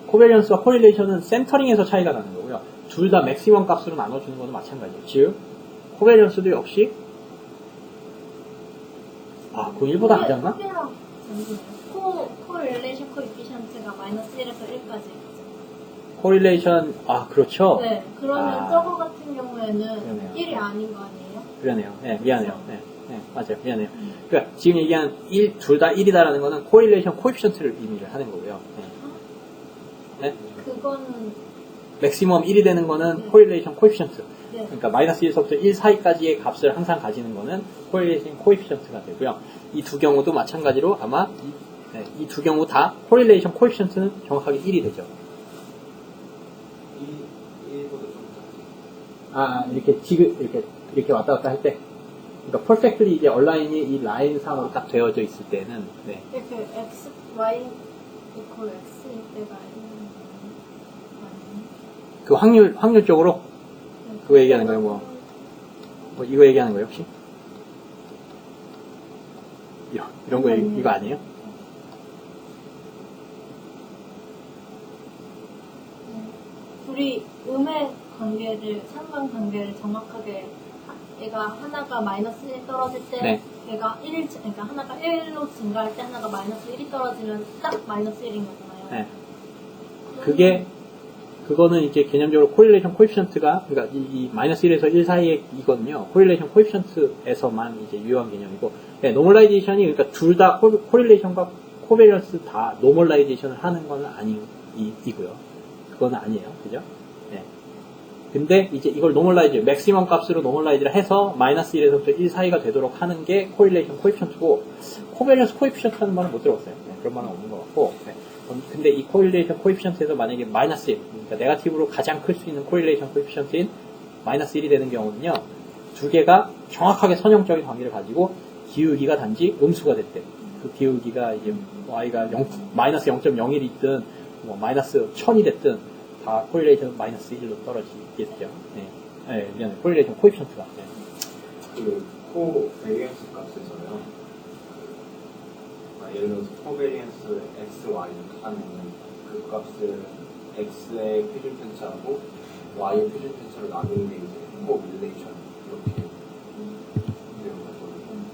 코베리언스와 코릴레이션은 센터링에서 차이가 나는 거고요. 둘 다 맥시멈 값으로 나눠주는 것은 마찬가지예요. 즉, 코베리언스도 역시 그건 1보다 안 작나? 코릴레이션 코에피션트가 -1에서 1까지. 코릴레이션, 그렇죠. 네, 그러면 저거 같은 경우에는 그러네요. 1이 아닌 거 아니에요? 그러네요. 네, 미안해요. 네, 맞아요. 미안해요. 그러니까 지금 얘기한 둘 다 1이다라는 거는 코릴레이션 코에피션트를 의미를 하는 거고요. 네. 그거는 맥시멈 1이 되는 거는 네. 코릴레이션 코에피션트. 네. 그러니까 -1에서부터 1 사이까지의 값을 항상 가지는 거는 코릴레이션 코에피션트가 되고요. 이 두 경우도 마찬가지로 아마 이 두 경우 다 코릴레이션 코에피션트는 정확하게 1이 되죠. 1보다 좀 이렇게 이렇게 왔다 갔다 할 때. 그러니까 퍼펙트리 이제 얼라인이 이 라인 상으로 딱 되어져 있을 때는 네. 이렇게 x, y 이퀄 x일 때가 있는 거 그 확률적으로 아니에요? 그거 얘기하는 거예요, 뭐 이거 얘기하는 거예요, 혹시? 이런 거 이거 아니에요? 둘이 음의 관계를, 상관관계를 정확하게 얘가 하나가 -1이 떨어질 때 네. 얘가 그러니까 하나가 1로 증가할 때 하나가 -1이 떨어지면 딱 -1인 거잖아요. 네. 그거는 이제 개념적으로 코릴레이션 코에피션트가, 그러니까 이 -1에서 1 사이에 이거든요. 코릴레이션 코에피션트에서만 이제 유효한 개념이고, 네, 노멀라이제이션이, 그러니까 둘 다 코릴레이션과 코베리언스 다 노멀라이제이션을 하는 건 아니고요. 그건 아니에요. 그죠? 네. 근데 이제 이걸 노멀라이즈, 맥시멈 값으로 노멀라이즈를 해서 -1에서부터 1 사이가 되도록 하는 게 코릴레이션 코에피션트고, 코베리언스 코에피션트라는 말은 못 들어봤어요. 네, 그런 말은 없는 것 같고, 네. 근데 이 코릴레이션 코에피션트에서 만약에 -1, 그러니까 네거티브로 가장 클 수 있는 코릴레이션 코에피션트인 -1이 되는 경우는요, 두 개가 정확하게 선형적인 관계를 가지고 기울기가 단지 음수가 됐대. 그 기울기가 이제 y가 -0.01이든 뭐 -1000이 됐든 다 코릴레이션 -1로 떨어지겠죠. 네, 미안해. 코릴레이션 코에피션트가. 네. 그 코베리언스 값에서요. 예를 들어서 코베리언스 XY 하면은 그 값을 X의 표준 편차하고 Y의 표준 편차로 나누는 게 이제 코릴레이션 이렇게 되는 거거든요.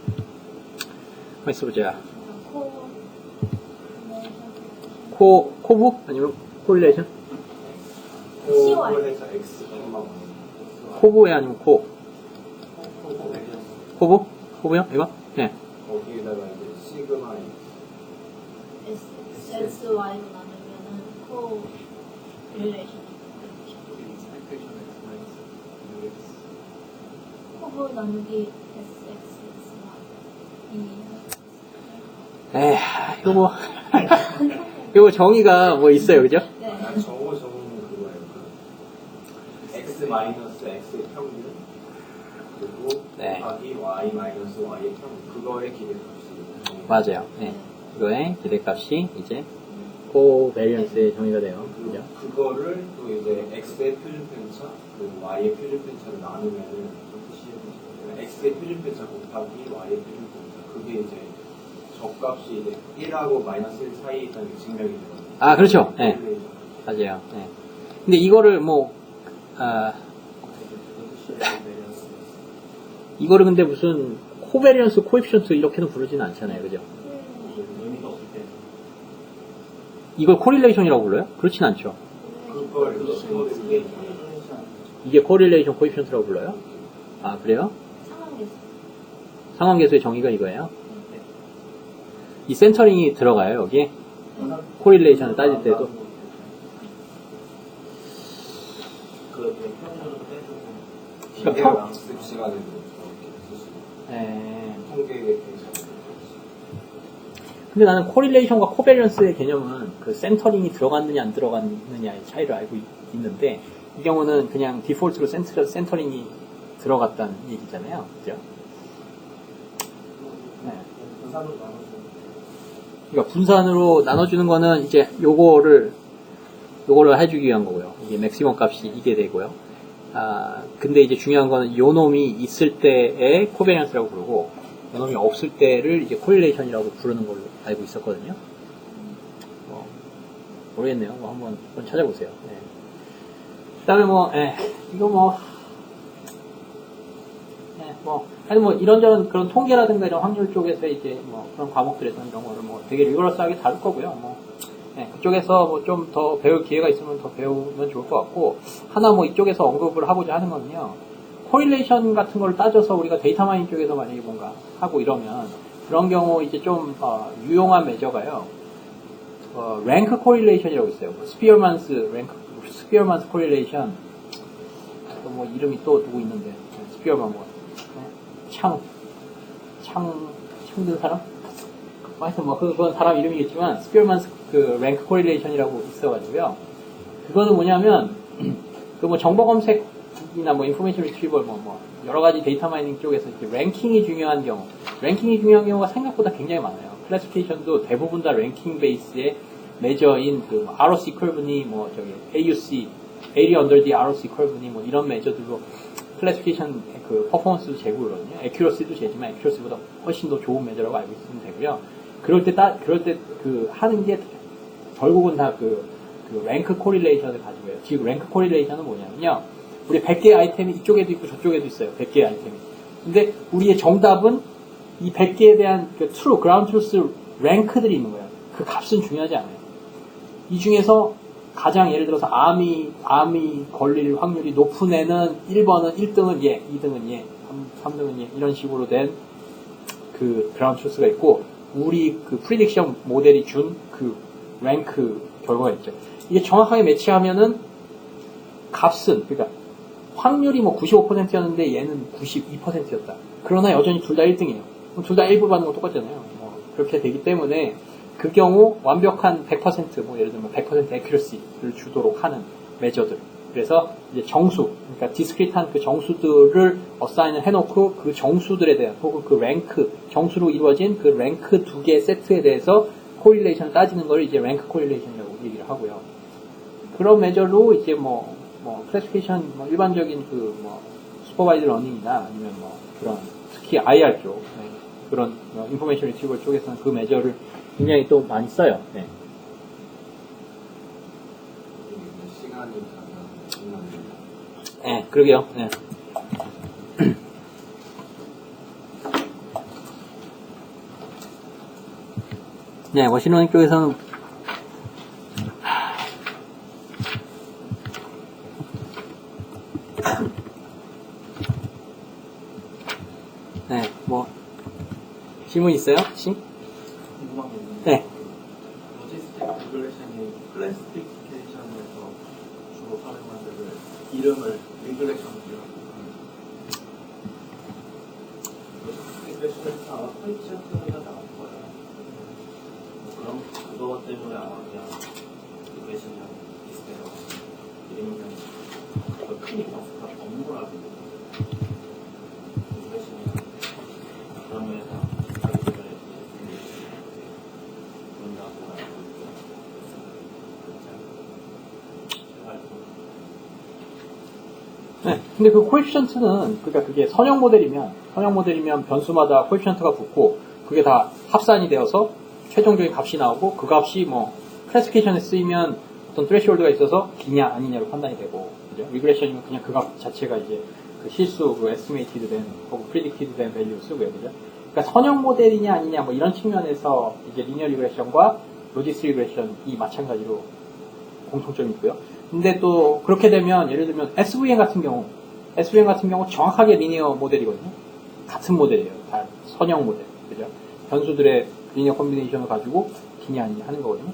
가만 있어보자. 코 코브? 아니면 코릴레이션? CY. 코에서 X만 코브에 아니면 코? 코브? 코브요? 이거? 네. 거기에다가 이제 시그마 SY로 나누면은 코 릴레이션. 코브 나누기 SXY. 에이, 이거 뭐, 이거 정의가 뭐 있어요, 그죠? 네. 정의는 그거예요. 그 X 마이너스 X의 평균 그리고 네. 곱하기 Y 마이너스 Y의 평균 그거의 기대값이 맞아요. 네. 이거의 기대값이 이제 코베리언스의 정의가 돼요. 그죠? 그거를 또 이제 X의 표준 편차 그리고 Y의 표준 편차를 나누면은 X의 표준 편차 곱하기 Y의 표준 편차 그게 이제 적값이 이제 1하고 마이너스 1 사이에 있다는 게 증명이 되거든요. 아, 그렇죠. 네. 맞아요. 네. 근데 이거를 뭐, 이거를 근데 무슨 코베리언스, 코에피션트 이렇게는 부르지는 않잖아요. 그죠? 의미가 없을 때 이걸 코릴레이션이라고 불러요? 그렇진 않죠. 그걸 이제 그게 이게 코릴레이션 코에피션트라고 불러요? 아, 그래요? 상황에서. 상황계수의 정의가 이거예요? 이 센터링이 들어가요, 여기에? 코릴레이션을 따질 때도? 그 평균으로 빼주고 그러니까 학습 시간에도 이렇게 쓰시고 네. 통계에 대해서 근데 나는 코릴레이션과 코베리언스의 개념은 그 센터링이 들어갔느냐 안 들어갔느냐의 차이를 알고 있는데 이 경우는 그냥 디폴트로 센터링이 들어갔다는 얘기잖아요. 그죠? 네. 분산으로 나눠서 그러니까 분산으로 나눠주는 거는 이제 요거를 해주기 위한 거고요. 이게 맥시멈 값이 이게 되고요. 근데 이제 중요한 거는 요 놈이 있을 때의 코베리언스라고 부르고 요 놈이 없을 때를 이제 코릴레이션이라고 부르는 걸로 알고 있었거든요. 모르겠네요. 한번 찾아보세요. 네. 그 다음에 이거 아니 이런저런 그런 통계라든가 이런 확률 쪽에서 이제 그런 과목들에서는 이런 거를 되게 리거러스하게 다룰 거고요. 그쪽에서 좀 더 배울 기회가 있으면 더 배우면 좋을 것 같고, 하나 이쪽에서 언급을 하고자 하는 거는요, 코릴레이션 같은 걸 따져서 우리가 데이터 마이닝 쪽에서 만약에 뭔가 하고 이러면, 그런 경우 이제 좀, 유용한 매저가요, 랭크 코릴레이션이라고 있어요. 스피어만스 코릴레이션. 이름이 또 누구 있는데, 스피어만 창든 사람? 하여튼 그건 사람 이름이겠지만, 스피어만스 랭크 코릴레이션이라고 있어가지고요. 그거는 뭐냐면, 정보 검색이나 인포메이션 리트리벌 여러 가지 데이터 마이닝 쪽에서 이렇게 랭킹이 중요한 경우가 생각보다 굉장히 많아요. 클래시피케이션도 대부분 다 랭킹 베이스의 매저인 ROC 커브니 AUC, Area Under the ROC 커브니 이런 매저들로 클래시피케이션 퍼포먼스도 재고거든요. 애큐러시도 재지만 애큐러시보다 훨씬 더 좋은 매저라고 알고 있으면 되고요. 그럴 때 하는 게 결국은 다 랭크 코릴레이션을 가지고 해요. 즉 랭크 코릴레이션은 뭐냐면요. 우리 100개의 아이템이 이쪽에도 있고 저쪽에도 있어요. 100개의 아이템이. 근데 우리의 정답은 이 100개에 대한 그라운드 트루스 랭크들이 있는 거예요. 그 값은 중요하지 않아요. 이 중에서 가장 예를 들어서 암이 걸릴 확률이 높은 애는 1번은 1등은 얘, 2등은 얘, 3등은 얘 이런 식으로 된 그라운드 트루스가 있고 우리 프리딕션 모델이 준 랭크 결과가 있죠. 이게 정확하게 매치하면은 값은 그러니까 확률이 95%였는데 얘는 92%였다. 그러나 여전히 둘 다 1등이에요. 그럼 둘 다 1부 받는 거 똑같잖아요. 그렇게 되기 때문에 그 경우 완벽한 100% 예를 들면 100% 애큐러시를 주도록 하는 매저들. 그래서 이제 정수, 그러니까 디스크리트한 그 정수들을 어사인을 해놓고 그 정수들에 대한 혹은 그 랭크, 정수로 이루어진 그 랭크 두 개의 세트에 대해서 코릴레이션을 따지는 걸 이제 랭크 코릴레이션이라고 얘기를 하고요. 그런 매저로 이제 클래시피케이션 일반적인 슈퍼바이드 러닝이나 아니면 그런 특히 IR 쪽 그런 인포메이션 리트리벌 쪽에서는 그 매저를 굉장히 또 많이 써요. 네. 시간이 가면 네, 그러게요. 네. 네, 머신러닝 쪽에서는 네, 뭐 질문 있어요? 혹시? 궁금한 게 있는데 네. 로지스틱 리그레션이 클래시피케이션에서 주로 사용하는 이름을 리그레션이라고 로지스틱 아마 컬처가 나올 거예요. 그럼 그거 때문에 아마 그냥 리그레션이랑 비슷해요. 이름이 그냥 더 크니까 업무라고 리그레션이랑 그러면 자기들을 본다고 알고 있죠. 제가 알고 네. 근데 그 코에피션트는 그러니까 그게 선형 모델이면 변수마다 코에피션트가 붙고 그게 다 합산이 되어서 최종적인 값이 나오고 그 값이 뭐 클래시피케이션에 쓰이면 어떤 트레시홀드가 있어서 기냐 아니냐로 판단이 되고 그죠? 리그레션이면 그냥 그 값 자체가 이제 그 실수 그 에스티메이티드 된 혹은 프리딕티드 된 밸류 쓰고요. 그죠? 그러니까 선형 모델이냐 아니냐 뭐 이런 측면에서 이제 리니어 리그레션과 로지스틱 리그레션이 마찬가지로 공통점이 있고요. 근데 또 그렇게 되면 예를 들면 SVM 같은 경우 정확하게 리니어 모델이거든요. 같은 모델이에요. 다 선형 모델. 그죠? 변수들의 리니어 콤비네이션을 가지고 기냐 아니냐 하는 거거든요.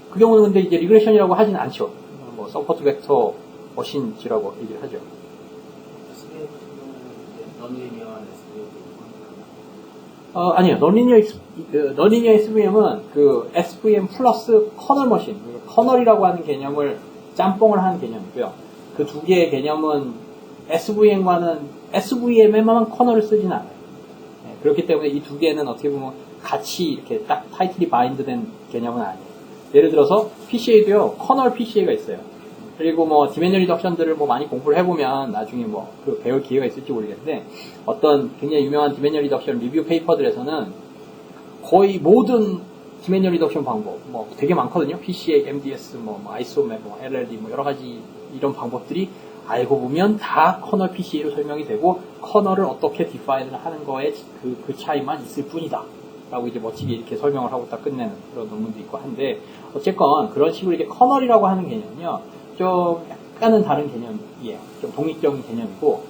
그 경우는 근데 이제 리그레션이라고 하진 않죠. 뭐 서포트 벡터 머신지라고 얘기를 하죠. 넌리니어한 SVM 아니요. 넌리니어 SVM은 그 SVM 플러스 커널 머신, 커널이라고 하는 개념을 짬뽕을 하는 개념이고요. 그 두 개의 개념은 SVM에만 커널을 쓰진 않아요. 네, 그렇기 때문에 이 두 개는 어떻게 보면 같이 이렇게 딱 타이틀이 바인드된 개념은 아니에요. 예를 들어서 PCA도요, 커널 PCA가 있어요. 그리고 뭐 디멘전 리덕션들을 뭐 많이 공부를 해보면 나중에 뭐 그 배울 기회가 있을지 모르겠는데 어떤 굉장히 유명한 디멘전 리덕션 리뷰 페이퍼들에서는 거의 모든 디멘전 리덕션 방법 뭐 되게 많거든요. PCA, MDS, 뭐 아이소맵, 뭐 LLD 뭐 여러 가지 이런 방법들이 알고 보면 다 커널 PCA로 설명이 되고 커널을 어떻게 디파인을 하는 거에 그 차이만 있을 뿐이다. 라고 이제 멋지게 이렇게 설명을 하고 딱 끝내는 그런 논문도 있고 한데 어쨌건 그런 식으로 이게 커널이라고 하는 개념은요. 좀 약간은 다른 개념이에요. 좀 독립적인 개념이고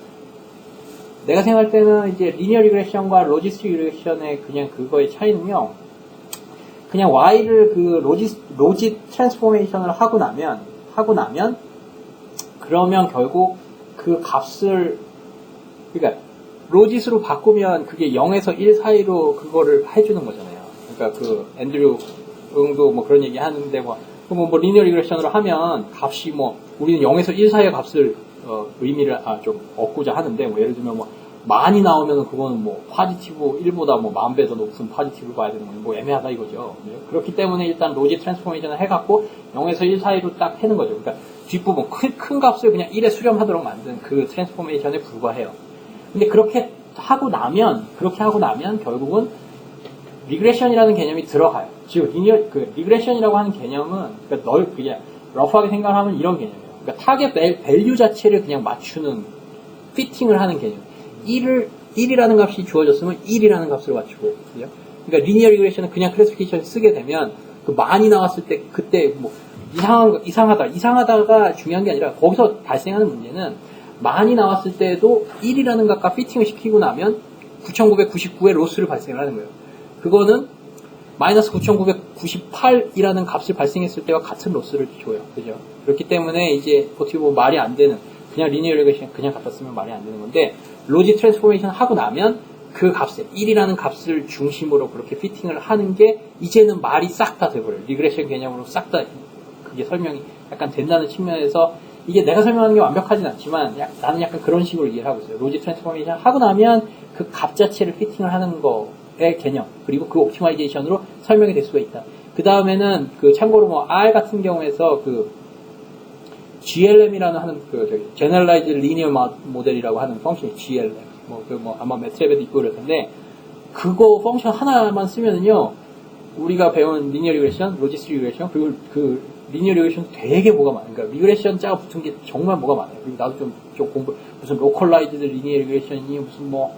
내가 생각할 때는 이제 리니어 리그레션과 로지스틱 리그레션의 그냥 그거의 차이는요. 그냥 Y를 그 로지 트랜스포메이션을 하고 나면 그러면 결국 그 값을 그러니까 로짓으로 바꾸면 그게 0에서 1 사이로 그거를 해주는 거잖아요. 그러니까 그 앤드류 응도 뭐 그런 얘기 하는데 뭐 리니어 리그레션으로 하면 값이 뭐 우리는 0에서 1 사이의 값을 의미를 좀 얻고자 하는데 뭐 예를 들면 뭐 많이 나오면은 그거는 뭐 파지티브 1보다 뭐 10,000배 더 높은 파지티브를 봐야 되는 거예요. 뭐 애매하다 이거죠. 그렇기 때문에 일단 로지 트랜스포메이션을 해갖고 0에서 1 사이로 딱 해는 거죠. 그러니까 뒷부분 큰 값을 그냥 1에 수렴하도록 만든 그 트랜스포메이션에 불과해요. 근데 그렇게 하고 나면 결국은 리그레션이라는 개념이 들어가요. 즉 리그레션이라고 하는 개념은 그러니까 그냥 러프하게 생각하면 이런 개념이에요. 그러니까 타겟 밸류 자체를 그냥 맞추는 피팅을 하는 개념. 1이라는 값이 주어졌으면 1이라는 값을 맞추고 그죠? 그러니까 리니어 리그레션은 그냥 클래시피케이션 쓰게 되면 그 많이 나왔을 때 그때 뭐 이상하다가 중요한 게 아니라 거기서 발생하는 문제는 많이 나왔을 때도 1이라는 값과 피팅을 시키고 나면 9,999의 로스를 발생을 하는 거예요. 그거는 마이너스 9,998이라는 값을 발생했을 때와 같은 로스를 줘요. 그죠? 그렇기 때문에 이제 어떻게 보면 말이 안 되는 그냥 리니어 리그레션 그냥 갖다 쓰면 말이 안 되는 건데 로지 트랜스포메이션 하고 나면 그 값에 1이라는 값을 중심으로 그렇게 피팅을 하는 게 이제는 말이 싹 다 돼버려요. 리그레션 개념으로 싹 다 그게 설명이 약간 된다는 측면에서 이게 내가 설명하는 게 완벽하진 않지만 나는 약간 그런 식으로 이해를 하고 있어요. 로지 트랜스포메이션 하고 나면 그 값 자체를 피팅을 하는 거의 개념 그리고 그 옵티마이제이션으로 설명이 될 수가 있다. 그 다음에는 그 참고로 뭐 R 같은 경우에서 그 GLM이라는 하는 그 Generalized Linear Model이라고 하는 펑션이 GLM 뭐 아마 매트랩에도 있고 그럴 텐데 그거 펑션 하나만 쓰면은요 우리가 배운 리니어 리그레션, 로지스틱 리그레션 그리고 그 리니어 리그레션 되게 뭐가 많아요. 그러니까 리그레션 짜가 붙은 게 정말 뭐가 많아요. 그리고 나도 좀 공부 무슨 로컬라이즈드 리니어 리그레션이 무슨 뭐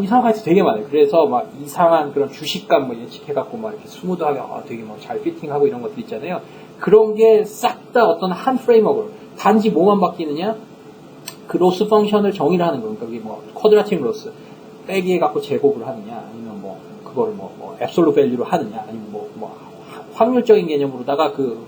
이상한 사이트 되게 많아요. 그래서 막 이상한 그런 주식감 뭐 예측해갖고 막 이렇게 스무드하게 되게 뭐 잘 피팅하고 이런 것들 있잖아요. 그런 게 싹 다 어떤 한 프레임워크로 단지 뭐만 바뀌느냐? 그 로스 펑션을 정의를 하는 거예요. 그러니까 그게 뭐 쿼드라틱 로스 빼기 해갖고 제곱을 하느냐, 아니면 뭐 그거를 뭐 앱솔루트 밸류로 하느냐, 아니면 뭐 확률적인 개념으로다가 그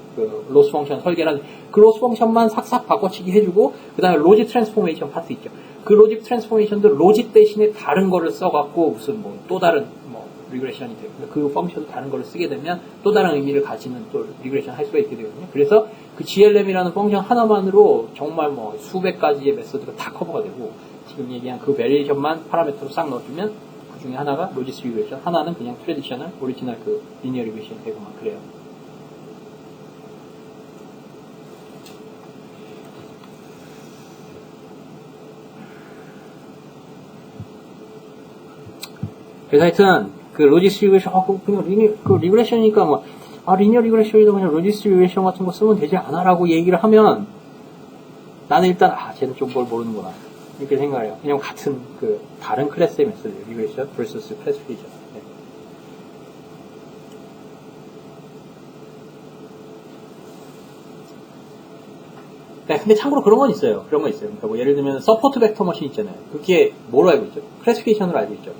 로스 펑션 설계를 하는 그 로스 펑션만 싹싹 바꿔치기 해주고 그 다음에 로직 트랜스포메이션 파트 있죠. 그 로직 트랜스포메이션도 로직 대신에 다른 거를 써갖고 무슨 뭐 또 다른 뭐 리그레션이 돼요. 그 펑션도 다른 거를 쓰게 되면 또 다른 의미를 가지는 또 리그레션 할 수가 있게 되거든요. 그래서 그 GLM이라는 펑션 하나만으로 정말 뭐 수백 가지의 메소드가 다 커버가 되고 지금 얘기한 그 베리에이션만 파라미터로 싹 넣어주면 그 중에 하나가 로지스 리그레션, 하나는 그냥 트레디셔널, 오리지널 그 리니어 리그레션이 되고만 그래요. 그래서 하여튼 그 로지스 리그레션 그냥 리그레션이니까 뭐 리니어 리그레션이도 그냥 로지스 리그레션 같은 거 쓰면 되지 않아라고 얘기를 하면 나는 일단 쟤는 좀 뭘 모르는구나 이렇게 생각을 해요. 그냥 같은 그 다른 클래스의 메소드 리그레션 vs 클래시피케이션. 네. 근데 참고로 그런 건 있어요. 그러니까 뭐 예를 들면 서포트 벡터 머신 있잖아요. 그게 뭐로 알고 있죠? 클래시피케이션으로 알고 있죠.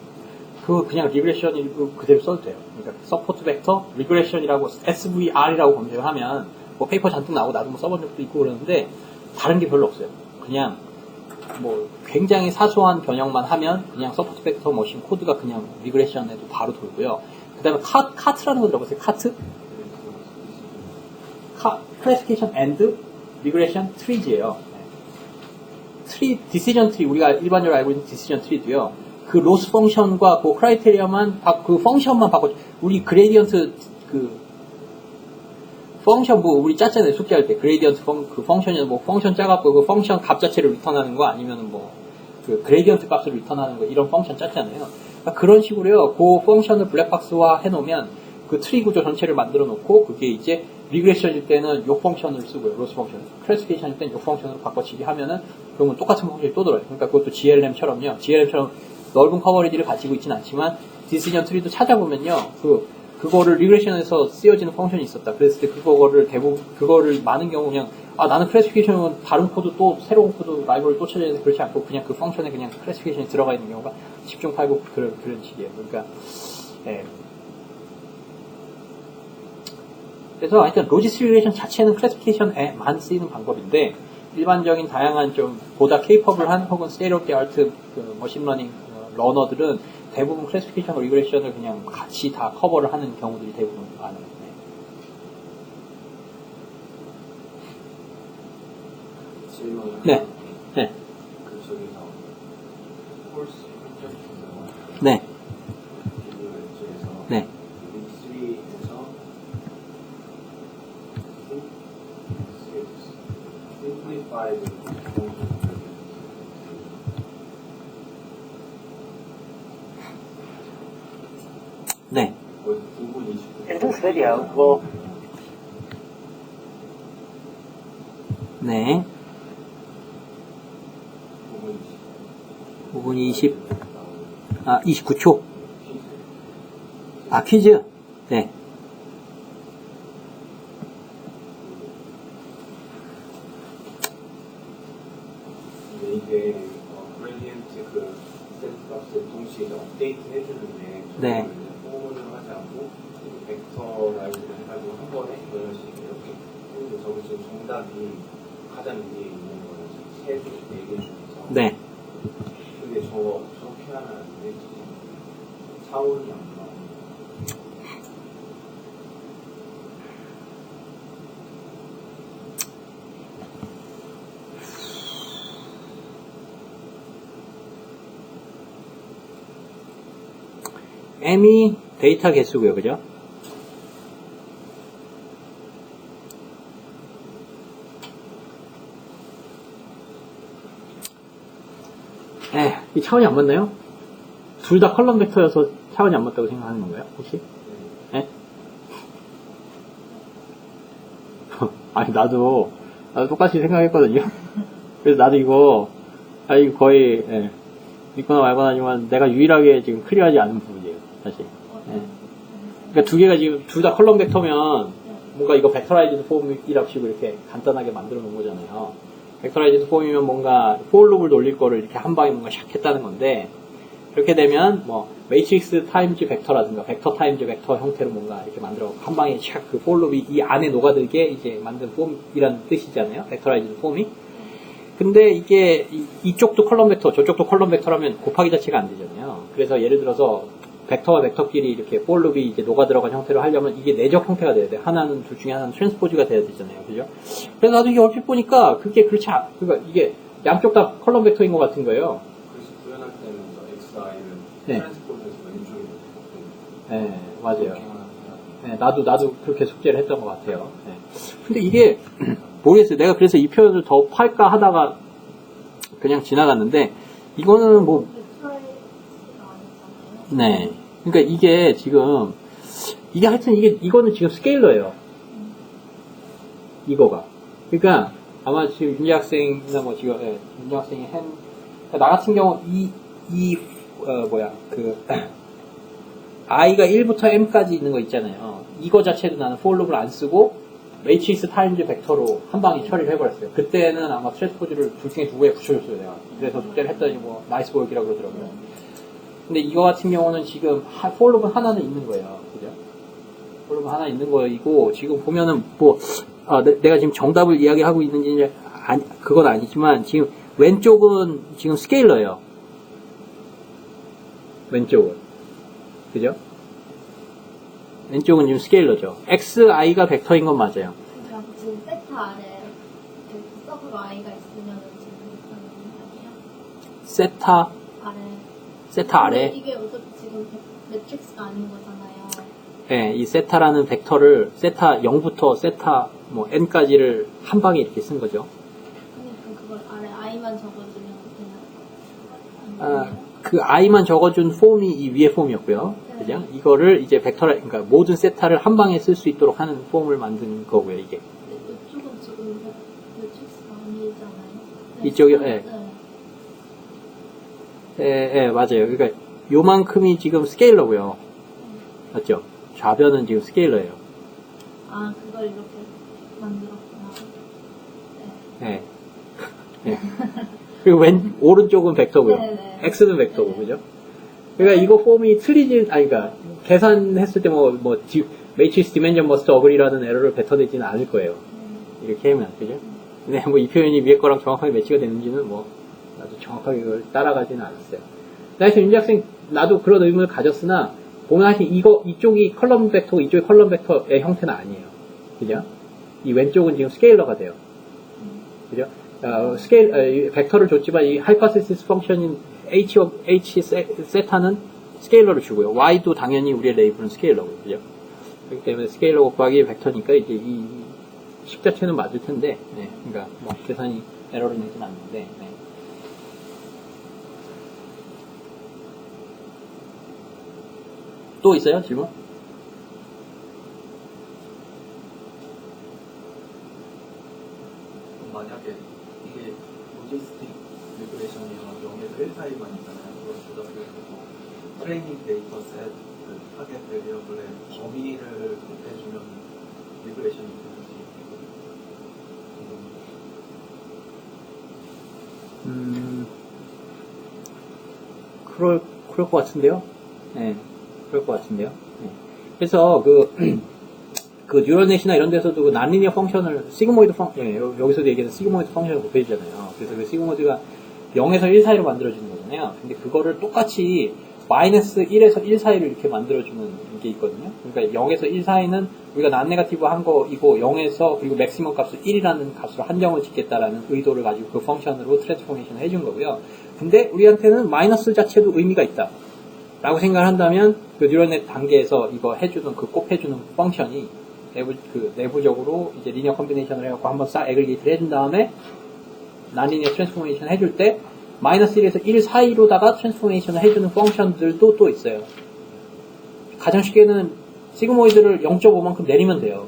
그거 그냥 리그레션이고 그대로 써도 돼요. 그러니까 서포트 벡터 리그레션이라고 SVR이라고 검색을 하면 뭐 페이퍼 잔뜩 나오고 나도 뭐 써본 적도 있고 그러는데 다른 게 별로 없어요. 그냥 뭐 굉장히 사소한 변형만 하면 그냥 서포트 벡터 머신 코드가 그냥 리그레션에도 바로 돌고요. 그 다음에 카트라는 거 들어보세요. 카트? 클래시피케이션 앤드 리그레션 트리즈예요. 트리, 디시전 트리, 우리가 일반적으로 알고 있는 디시전 트리도요. 그 로스 펑션과 그 크라이테리아만, 그 펑션만 바꿔, 우리 그레디언트, 펑션 뭐, 우리 짰잖아요. 숙제할 때. 그레디언트 그 펑션이 뭐, 펑션 짜갖고 그 펑션 값 자체를 리턴하는 거 아니면은 뭐, 그 그레디언트 값을 리턴하는 거, 이런 펑션 짰잖아요. 그러니까 그런 식으로요. 그 펑션을 블랙박스화 해놓으면 그 트리 구조 전체를 만들어 놓고 그게 이제 리그레션일 때는 요 펑션을 쓰고요. 로스 펑션. 클래시피케이션일 때는 요 펑션으로 바꿔치기 하면은 그러면 똑같은 펑션이 또 들어요. 그러니까 그것도 GLM처럼요. GLM처럼 넓은 커버리지를 가지고 있진 않지만 디시전 트리도 찾아보면요. 그거를 리그레션에서 쓰여지는 펑션이 있었다. 그랬을 때 그거를 대부분 그거를 많은 경우 그냥 나는 클래시피케이션은 다른 코드 또 새로운 코드 라이브러리 또 찾아야 되는데 그렇지 않고 그냥 그 펑션에 그냥 클래시피케이션이 들어가 있는 경우가 집중 파이브 그런 식이에요. 그러니까 예. 그래서 하여튼 로지스 리그레션 자체는 클래시피케이션에만 쓰이는 방법인데 일반적인 다양한 좀 보다 케이퍼블한 혹은 스테이트 오브 더 아트 그 머신러닝 러너들은 대부분 클래시피케이션 리그레션을 그냥 같이 다 커버를 하는 경우들이 대부분 많아요. 네. 네. 그 저기서 홀스 프로젝트에서 네. 쪽에서 네. V3에서 simplified 네. 부분 29. In this video, we'll 네. 부분 5분 29초. 퀴즈. 네. 이게 그레디언트 그 세트 값을 동시에 업데이트 해주는데 네. 포문을 하지 않고 벡터 라인으로 해가지고 한 번에 이런 식으로 이렇게 했는데 저기 지금 정답이 가장 위에 있는 거는 세 개, 네 개 중에서 네. 근데 저렇게 하면 안 되지. 차원이 안 나와. M이 데이터 개수고요. 그죠? 이 차원이 안 맞나요? 둘 다 컬럼 벡터여서 차원이 안 맞다고 생각하는 건가요? 혹시? 네? 아니, 나도 똑같이 생각했거든요. 그래서 나도 이거 거의, 믿거나 말거나 하지만 내가 유일하게 지금 클리어하지 않은 부분이에요, 사실. 예. 그러니까 두 개가 지금 둘 다 컬럼 벡터면 뭔가 이거 벡터라이즈드 폼이랍시고 이렇게 간단하게 만들어 놓은 거잖아요. 벡터라이즈드 폼이면 뭔가 for 룹을 돌릴 거를 이렇게 한 방에 뭔가 샥 했다는 건데, 그렇게 되면 뭐 매트릭스 타임즈 벡터라든가 벡터 타임즈 벡터 형태로 뭔가 이렇게 만들어 한 방에 샥 그 for 룹이 이 안에 녹아들게 이제 만든 폼이라는 뜻이잖아요. 벡터라이즈드 폼이. 근데 이게 이쪽도 컬럼 벡터, 저쪽도 컬럼 벡터라면 곱하기 자체가 안 되잖아요. 그래서 예를 들어서 벡터와 벡터끼리 이렇게 for 룹이 이제 녹아 들어간 형태로 하려면 이게 내적 형태가 돼야 돼. 하나는 둘 중에 하나는 트랜스포즈가 돼야 되잖아요. 그죠? 그래서 나도 이게 얼핏 보니까 그게 그렇지 그러니까 이게 양쪽 다 컬럼 벡터인 것 같은 거예요. 그래서 구현할 때는 XI를 네. 트랜스포즈에서 왼쪽에 네, 맞아요. 네, 나도 그렇게 숙제를 했던 것 같아요. 네. 근데 이게 모르겠어요. 내가 그래서 이 표현을 더 팔까 하다가 그냥 지나갔는데 이거는 뭐 네. 그러니까 이게 지금 이게 하여튼 이거는 지금 스케일러예요. 이거가. 그러니까 아마 지금 윤재 학생이나 뭐 지금 윤재 학생이 나 같은 경우 i가 1부터 m까지 있는 거 있잖아요. 이거 자체도 나는 for 룹을 안 쓰고 매트릭스 타임즈 벡터로 한 방에 처리를 해버렸어요. 그때는 아마 트랜스포즈를 둘 중에 두 개에 붙여줬어요, 내가. 그래서 숙제를 했더니 뭐 나이스 보이기라고 그러더라고요. 근데 이거 같은 경우는 지금 for 룹은 하나는 있는 거예요, 그죠? for 룹은 하나 있는 거이고 지금 보면은 뭐 내가 지금 정답을 이야기하고 있는지 그건 아니지만 지금 왼쪽은 지금 스케일러예요. 왼쪽은. 그죠? 왼쪽은 지금 스케일러죠. XI가 벡터인 건 맞아요. 그러니까 지금 세타 아래 서브로 i가 있으면 지금 그런 아니에요? 세타 아래. 세타 아래. 이게 어차피 지금 매트릭스가 아닌 거잖아요. 네, 이 세타라는 벡터를 세타 0부터 세타 뭐 n까지를 한 방에 이렇게 쓴 거죠. 그러니까 그걸 아래 i만 적어주면 되나? 그 i만 적어준 폼이 이 위의 폼이었고요. 네. 그죠? 이거를 이제 그러니까 모든 세타를 한 방에 쓸 수 있도록 하는 폼을 만든 거고요, 이게. 근데 이쪽은 지금 매트릭스가 아니잖아요. 이쪽이요? 네. 예, 맞아요. 그러니까 요만큼이 지금 스케일러고요. 맞죠? 좌변은 지금 스케일러예요. 아, 그걸 이렇게 만들었구나. 네. 네. 그리고 오른쪽은 벡터고요. 네네. X는 벡터고, 네. 그죠? 그러니까 이거 폼이 그러니까 계산했을 때 매트릭스 디멘전 머스트 어그리라는 에러를 뱉어내지는 않을 거예요. 이렇게 하면, 그죠? 근데 뭐 이 표현이 위에 거랑 정확하게 매치가 되는지는 나도 정확하게 그걸 따라가지는 않았어요. 사실 윤재 학생, 나도 그런 의문을 가졌으나, 보면 사실 이쪽이 컬럼 벡터고 이쪽이 컬럼 벡터의 형태는 아니에요. 그죠? 이 왼쪽은 지금 스케일러가 돼요. 그죠? 벡터를 줬지만 이 하이퍼시스 펑션인 H 세타는 스케일러를 주고요. Y도 당연히 우리의 레이블은 스케일러고요. 그죠? 그렇기 때문에 스케일러 곱하기 벡터니까 이제 이 식자체는 맞을 텐데, 네. 그러니까 뭐 계산이 에러를 내진 않는데, 네. 또 있어요, 질문? 만약에 이게 로지스틱 리그레이션이랑 0에서 1 사이만 있잖아요. 그걸 조작해주고 트레이닝 데이터 셋, 그 타겟 베리어블의 범위를 해주면 리그레이션이 되는지 궁금해요. 그럴 것 같은데요? 네. 그럴 것 같은데요? 네. 그래서 그 뉴럴넷이나 이런 데서도 그 난리니어 펑션을 시그모이드 여기서도 얘기해서 시그모이드 펑션을 곱해주잖아요. 그래서 그 시그모이드가 0에서 1 사이로 만들어주는 거잖아요. 근데 그거를 똑같이 마이너스 1에서 1 사이로 이렇게 만들어주는 게 있거든요. 그러니까 0에서 1 사이는 우리가 난네가티브 한 거이고 0에서 그리고 맥시멈 값을 1이라는 값으로 한정을 짓겠다라는 의도를 가지고 그 펑션으로 트랜스포메이션을 해준 거고요. 근데 우리한테는 마이너스 자체도 의미가 있다. 라고 생각을 한다면 그 뉴럴넷 단계에서 이거 해주는 그 꼭 해주는 펑션이 내부적으로 이제 리니어 컴비네이션을 해갖고 한번 싹 애글리게이트를 해준 다음에 난리니어 트랜스포메이션 해줄 때 마이너스 1에서 1 사이로다가 트랜스포메이션을 해주는 펑션들도 또 있어요. 가장 쉽게는 시그모이드를 0.5만큼 내리면 돼요.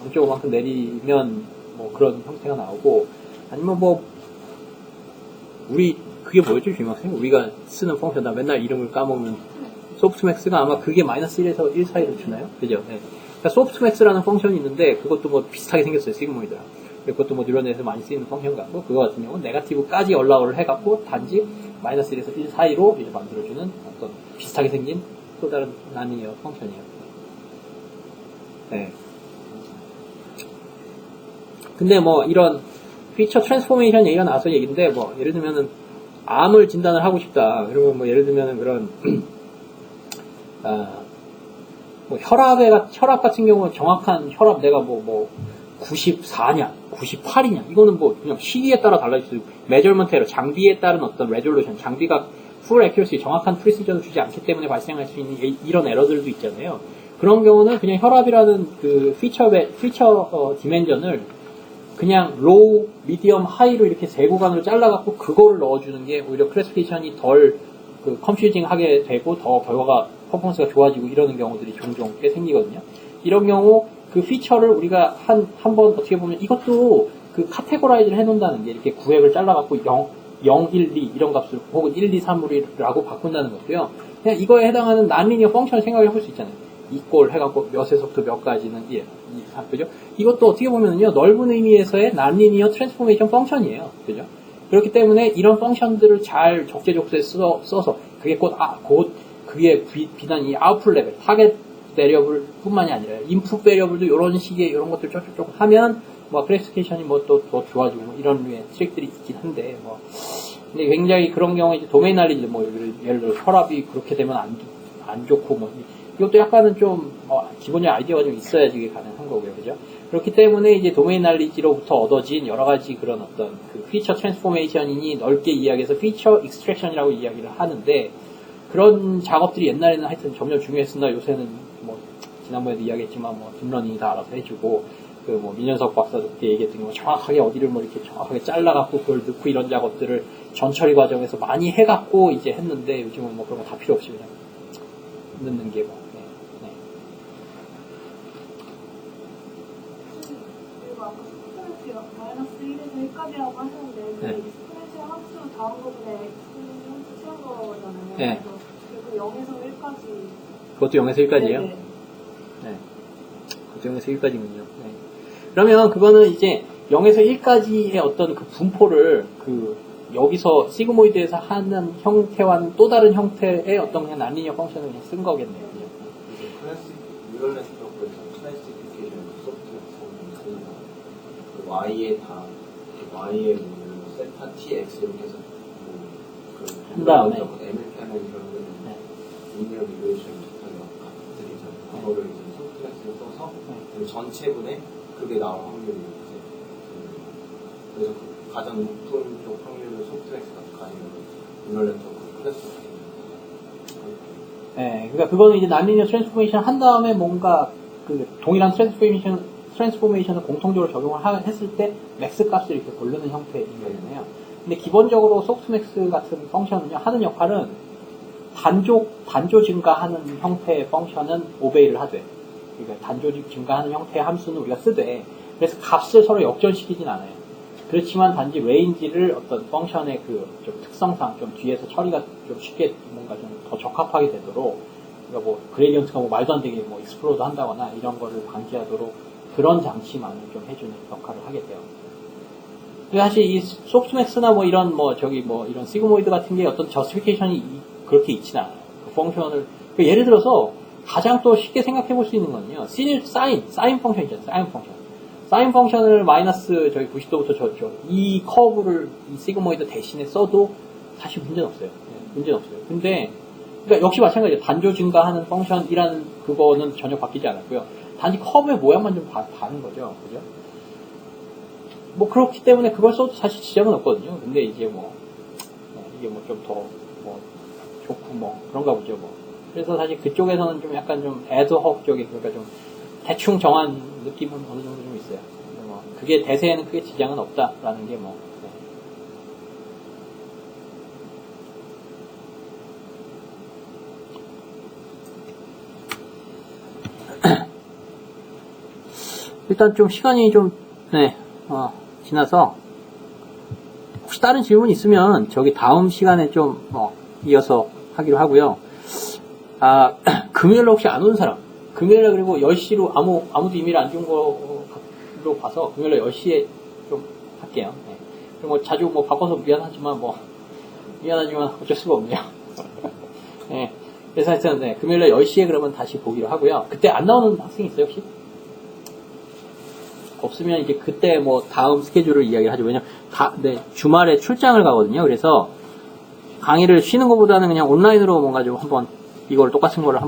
0.5만큼 내리면 뭐 그런 형태가 나오고 아니면 뭐 우리 그게 뭐였죠, 중학생? 우리가 쓰는 펑션, 나 맨날 이름을 까먹는 소프트맥스가 아마 그게 -1에서 1 사이로 주나요? 그죠? 네. 그러니까 소프트맥스라는 펑션이 있는데 그것도 뭐 비슷하게 생겼어요, 시그모이드랑. 그것도 뭐 뉴런에서 많이 쓰이는 펑션 같고, 그거 같은 경우는 네거티브까지 얼라우를 해갖고 단지 -1에서 1 사이로 이제 만들어주는 어떤 비슷하게 생긴 또 다른 난이어 펑션이에요. 네. 근데 뭐 이런 피처 트랜스포메이션 얘기가 나와서 얘기인데, 뭐 예를 들면은 암을 진단을 하고 싶다. 그러면 뭐 예를 들면은 그런 뭐 혈압 같은 경우 정확한 혈압 내가 뭐 94냐, 98이냐, 이거는 뭐 그냥 시기에 따라 달라질 수, 메저먼트 에러, 장비에 따른 어떤 레졸루션, 장비가 풀 애큐러시, 정확한 프리시전을 주지 않기 때문에 발생할 수 있는 이런 에러들도 있잖아요. 그런 경우는 그냥 혈압이라는 그 피처 디멘전을 그냥 로우, 미디엄, 하이로 이렇게 세 구간으로 잘라갖고 그거를 넣어주는 게 오히려 클래시피케이션이 덜 그 컴퓨징하게 되고 더 결과가 퍼포먼스가 좋아지고 이러는 경우들이 종종 꽤 생기거든요. 이런 경우 그 피처를 우리가 한번 어떻게 보면 이것도 그 카테고라이즈를 해놓는다는 게 이렇게 구획을 잘라갖고 0, 1, 2 이런 값을 혹은 1, 2, 3으로 바꾼다는 것도요. 그냥 이거에 해당하는 난리니어 펑션을 생각해 볼 수 있잖아요. 이꼴 해갖고 몇에서부터 몇까지는 1, 2, 3, 그죠? 이것도 어떻게 보면은요, 넓은 의미에서의 난리니어 트랜스포메이션 펑션이에요. 그죠? 그렇기 때문에 이런 펑션들을 잘 적재적소에 써서 그게 곧 그게 비단 이 아웃풋 레벨, 타겟 베리어블 뿐만이 아니라 인풋 베리어블도 이런 식의 이런 것들 쪽쪽 하면 뭐 클래시피케이션이 뭐 또 더 좋아지고 뭐 이런 류의 트릭들이 있긴 한데 뭐 근데 굉장히 그런 경우에 이제 도메인 날리지 뭐 예를 들어 혈압이 그렇게 되면 안 좋고 뭐 이것도 약간은 좀 기본적인 아이디어가 좀 있어야지 이게 가능한 거고요, 그죠? 그렇기 때문에 이제 도메인 날리지로부터 얻어진 여러 가지 그런 어떤 그 피처 트랜스포메이션이니 넓게 이야기해서 피처 익스트랙션이라고 이야기를 하는데 그런 작업들이 옛날에는 하여튼 점점 중요했으나 요새는 뭐 지난번에도 이야기했지만 뭐 딥러닝이 다 알아서 해주고 그 뭐 민현석 박사도 그때 얘기했던 게 정확하게 어디를 뭐 이렇게 정확하게 잘라갖고 그걸 넣고 이런 작업들을 전처리 과정에서 많이 해갖고 이제 했는데 요즘은 뭐 그런 거 다 필요 없이 그냥 넣는 게 뭐. 그리고 아까 스프레시 -1에서 1까지라고 하셨는데 그 스프레시 함수 다운 부분에 함수 채운 거잖아요. 네. 그래서 0에서 1까지. 그것도 0에서 1까지예요? 네네. 네. 그것도 0에서 1까지군요. 네. 그러면 그거는 이제 0에서 1까지의 어떤 그 분포를 그 여기서 시그모이드에서 하는 형태와는 또 다른 형태의 어떤 그냥 난리니어 펑션을 그냥 쓴 거겠네요. 이제 클래식 뉴럴 네트워크에서 클래시피케이션 소프트웨어 그 Y에 다 Y의 뭐 세타 TX 이렇게 해서 뭐그 한 다음에 MLP하는 경우는 리니어 리그레이션 같들이잖아요. 그거를 이제 소프트웨어에 써서 그 전체분에 그게 나올 확률이 이제 그래서 그 가장 높은 쪽 확률을 소프트웨어가 가지고 뉴럴 네트워크 클래스가 네, 그러니까 그거는 이제 난리니어 트랜스포메이션 한 다음에 뭔가 그 동일한 트랜스포메이션을 공통적으로 적용을 했을 때 맥스 값을 이렇게 고르는 형태인 거잖아요. 근데 기본적으로 소프트맥스 같은 펑션은요, 하는 역할은 단조 증가하는 형태의 펑션은 오베이를 하되, 그러니까 단조 증가하는 형태의 함수는 우리가 쓰되, 그래서 값을 서로 역전시키진 않아요. 그렇지만 단지 레인지를 어떤 펑션의 그 좀 특성상 좀 뒤에서 처리가 좀 쉽게 뭔가 좀 더 적합하게 되도록, 그러니까 뭐 그레디언트가 뭐 말도 안 되게 뭐 익스플로드 한다거나 이런 거를 방지하도록 그런 장치만을 좀 해주는 역할을 하게 돼요. 사실 이 소프트맥스나 뭐 이런 뭐 저기 뭐 이런 시그모이드 같은 게 어떤 저스티피케이션이 그렇게 있진 않아요. 그 펑션을 그러니까 예를 들어서 가장 또 쉽게 생각해 볼 수 있는 건요. 사인 펑션 있잖아요. 사인 펑션을 마이너스 저기 90도부터 이 커브를 이 시그모이드 대신에 써도 사실 문제는 없어요. 문제는 없어요. 근데 그러니까 역시 마찬가지예요. 단조 증가하는 펑션이라는 그거는 전혀 바뀌지 않았고요. 단지 커브의 모양만 좀 다른 거죠. 그죠? 뭐 그렇기 때문에 그걸 써도 사실 지장은 없거든요. 근데 이제 뭐 이게 뭐 좀 더 뭐 좋고 뭐 그런가 보죠. 뭐 그래서 사실 그쪽에서는 좀 약간 좀 애드헉적인 그러니까 좀 대충 정한 느낌은 어느 정도 좀 있어요. 근데 뭐 그게 대세에는 크게 지장은 없다라는 게 뭐. 일단 좀 시간이 좀 지나서 혹시 다른 질문 있으면 저기 다음 시간에 좀 이어서 하기로 하고요. 금요일에 혹시 안 온 사람, 금요일에 그리고 10시로 아무도 이메일 안 준 걸로 봐서 금요일에 10시에 좀 할게요. 네. 그리고 자주 바꿔서 미안하지만 어쩔 수가 없네요. 네. 그래서 하여튼 네, 금요일에 10시에 그러면 다시 보기로 하고요. 그때 안 나오는 학생 있어요 혹시? 없으면 이제 그때 다음 스케줄을 이야기를 하죠. 왜냐면 주말에 출장을 가거든요. 그래서 강의를 쉬는 것보다는 그냥 온라인으로 뭔가 좀 한번 이걸 똑같은 거를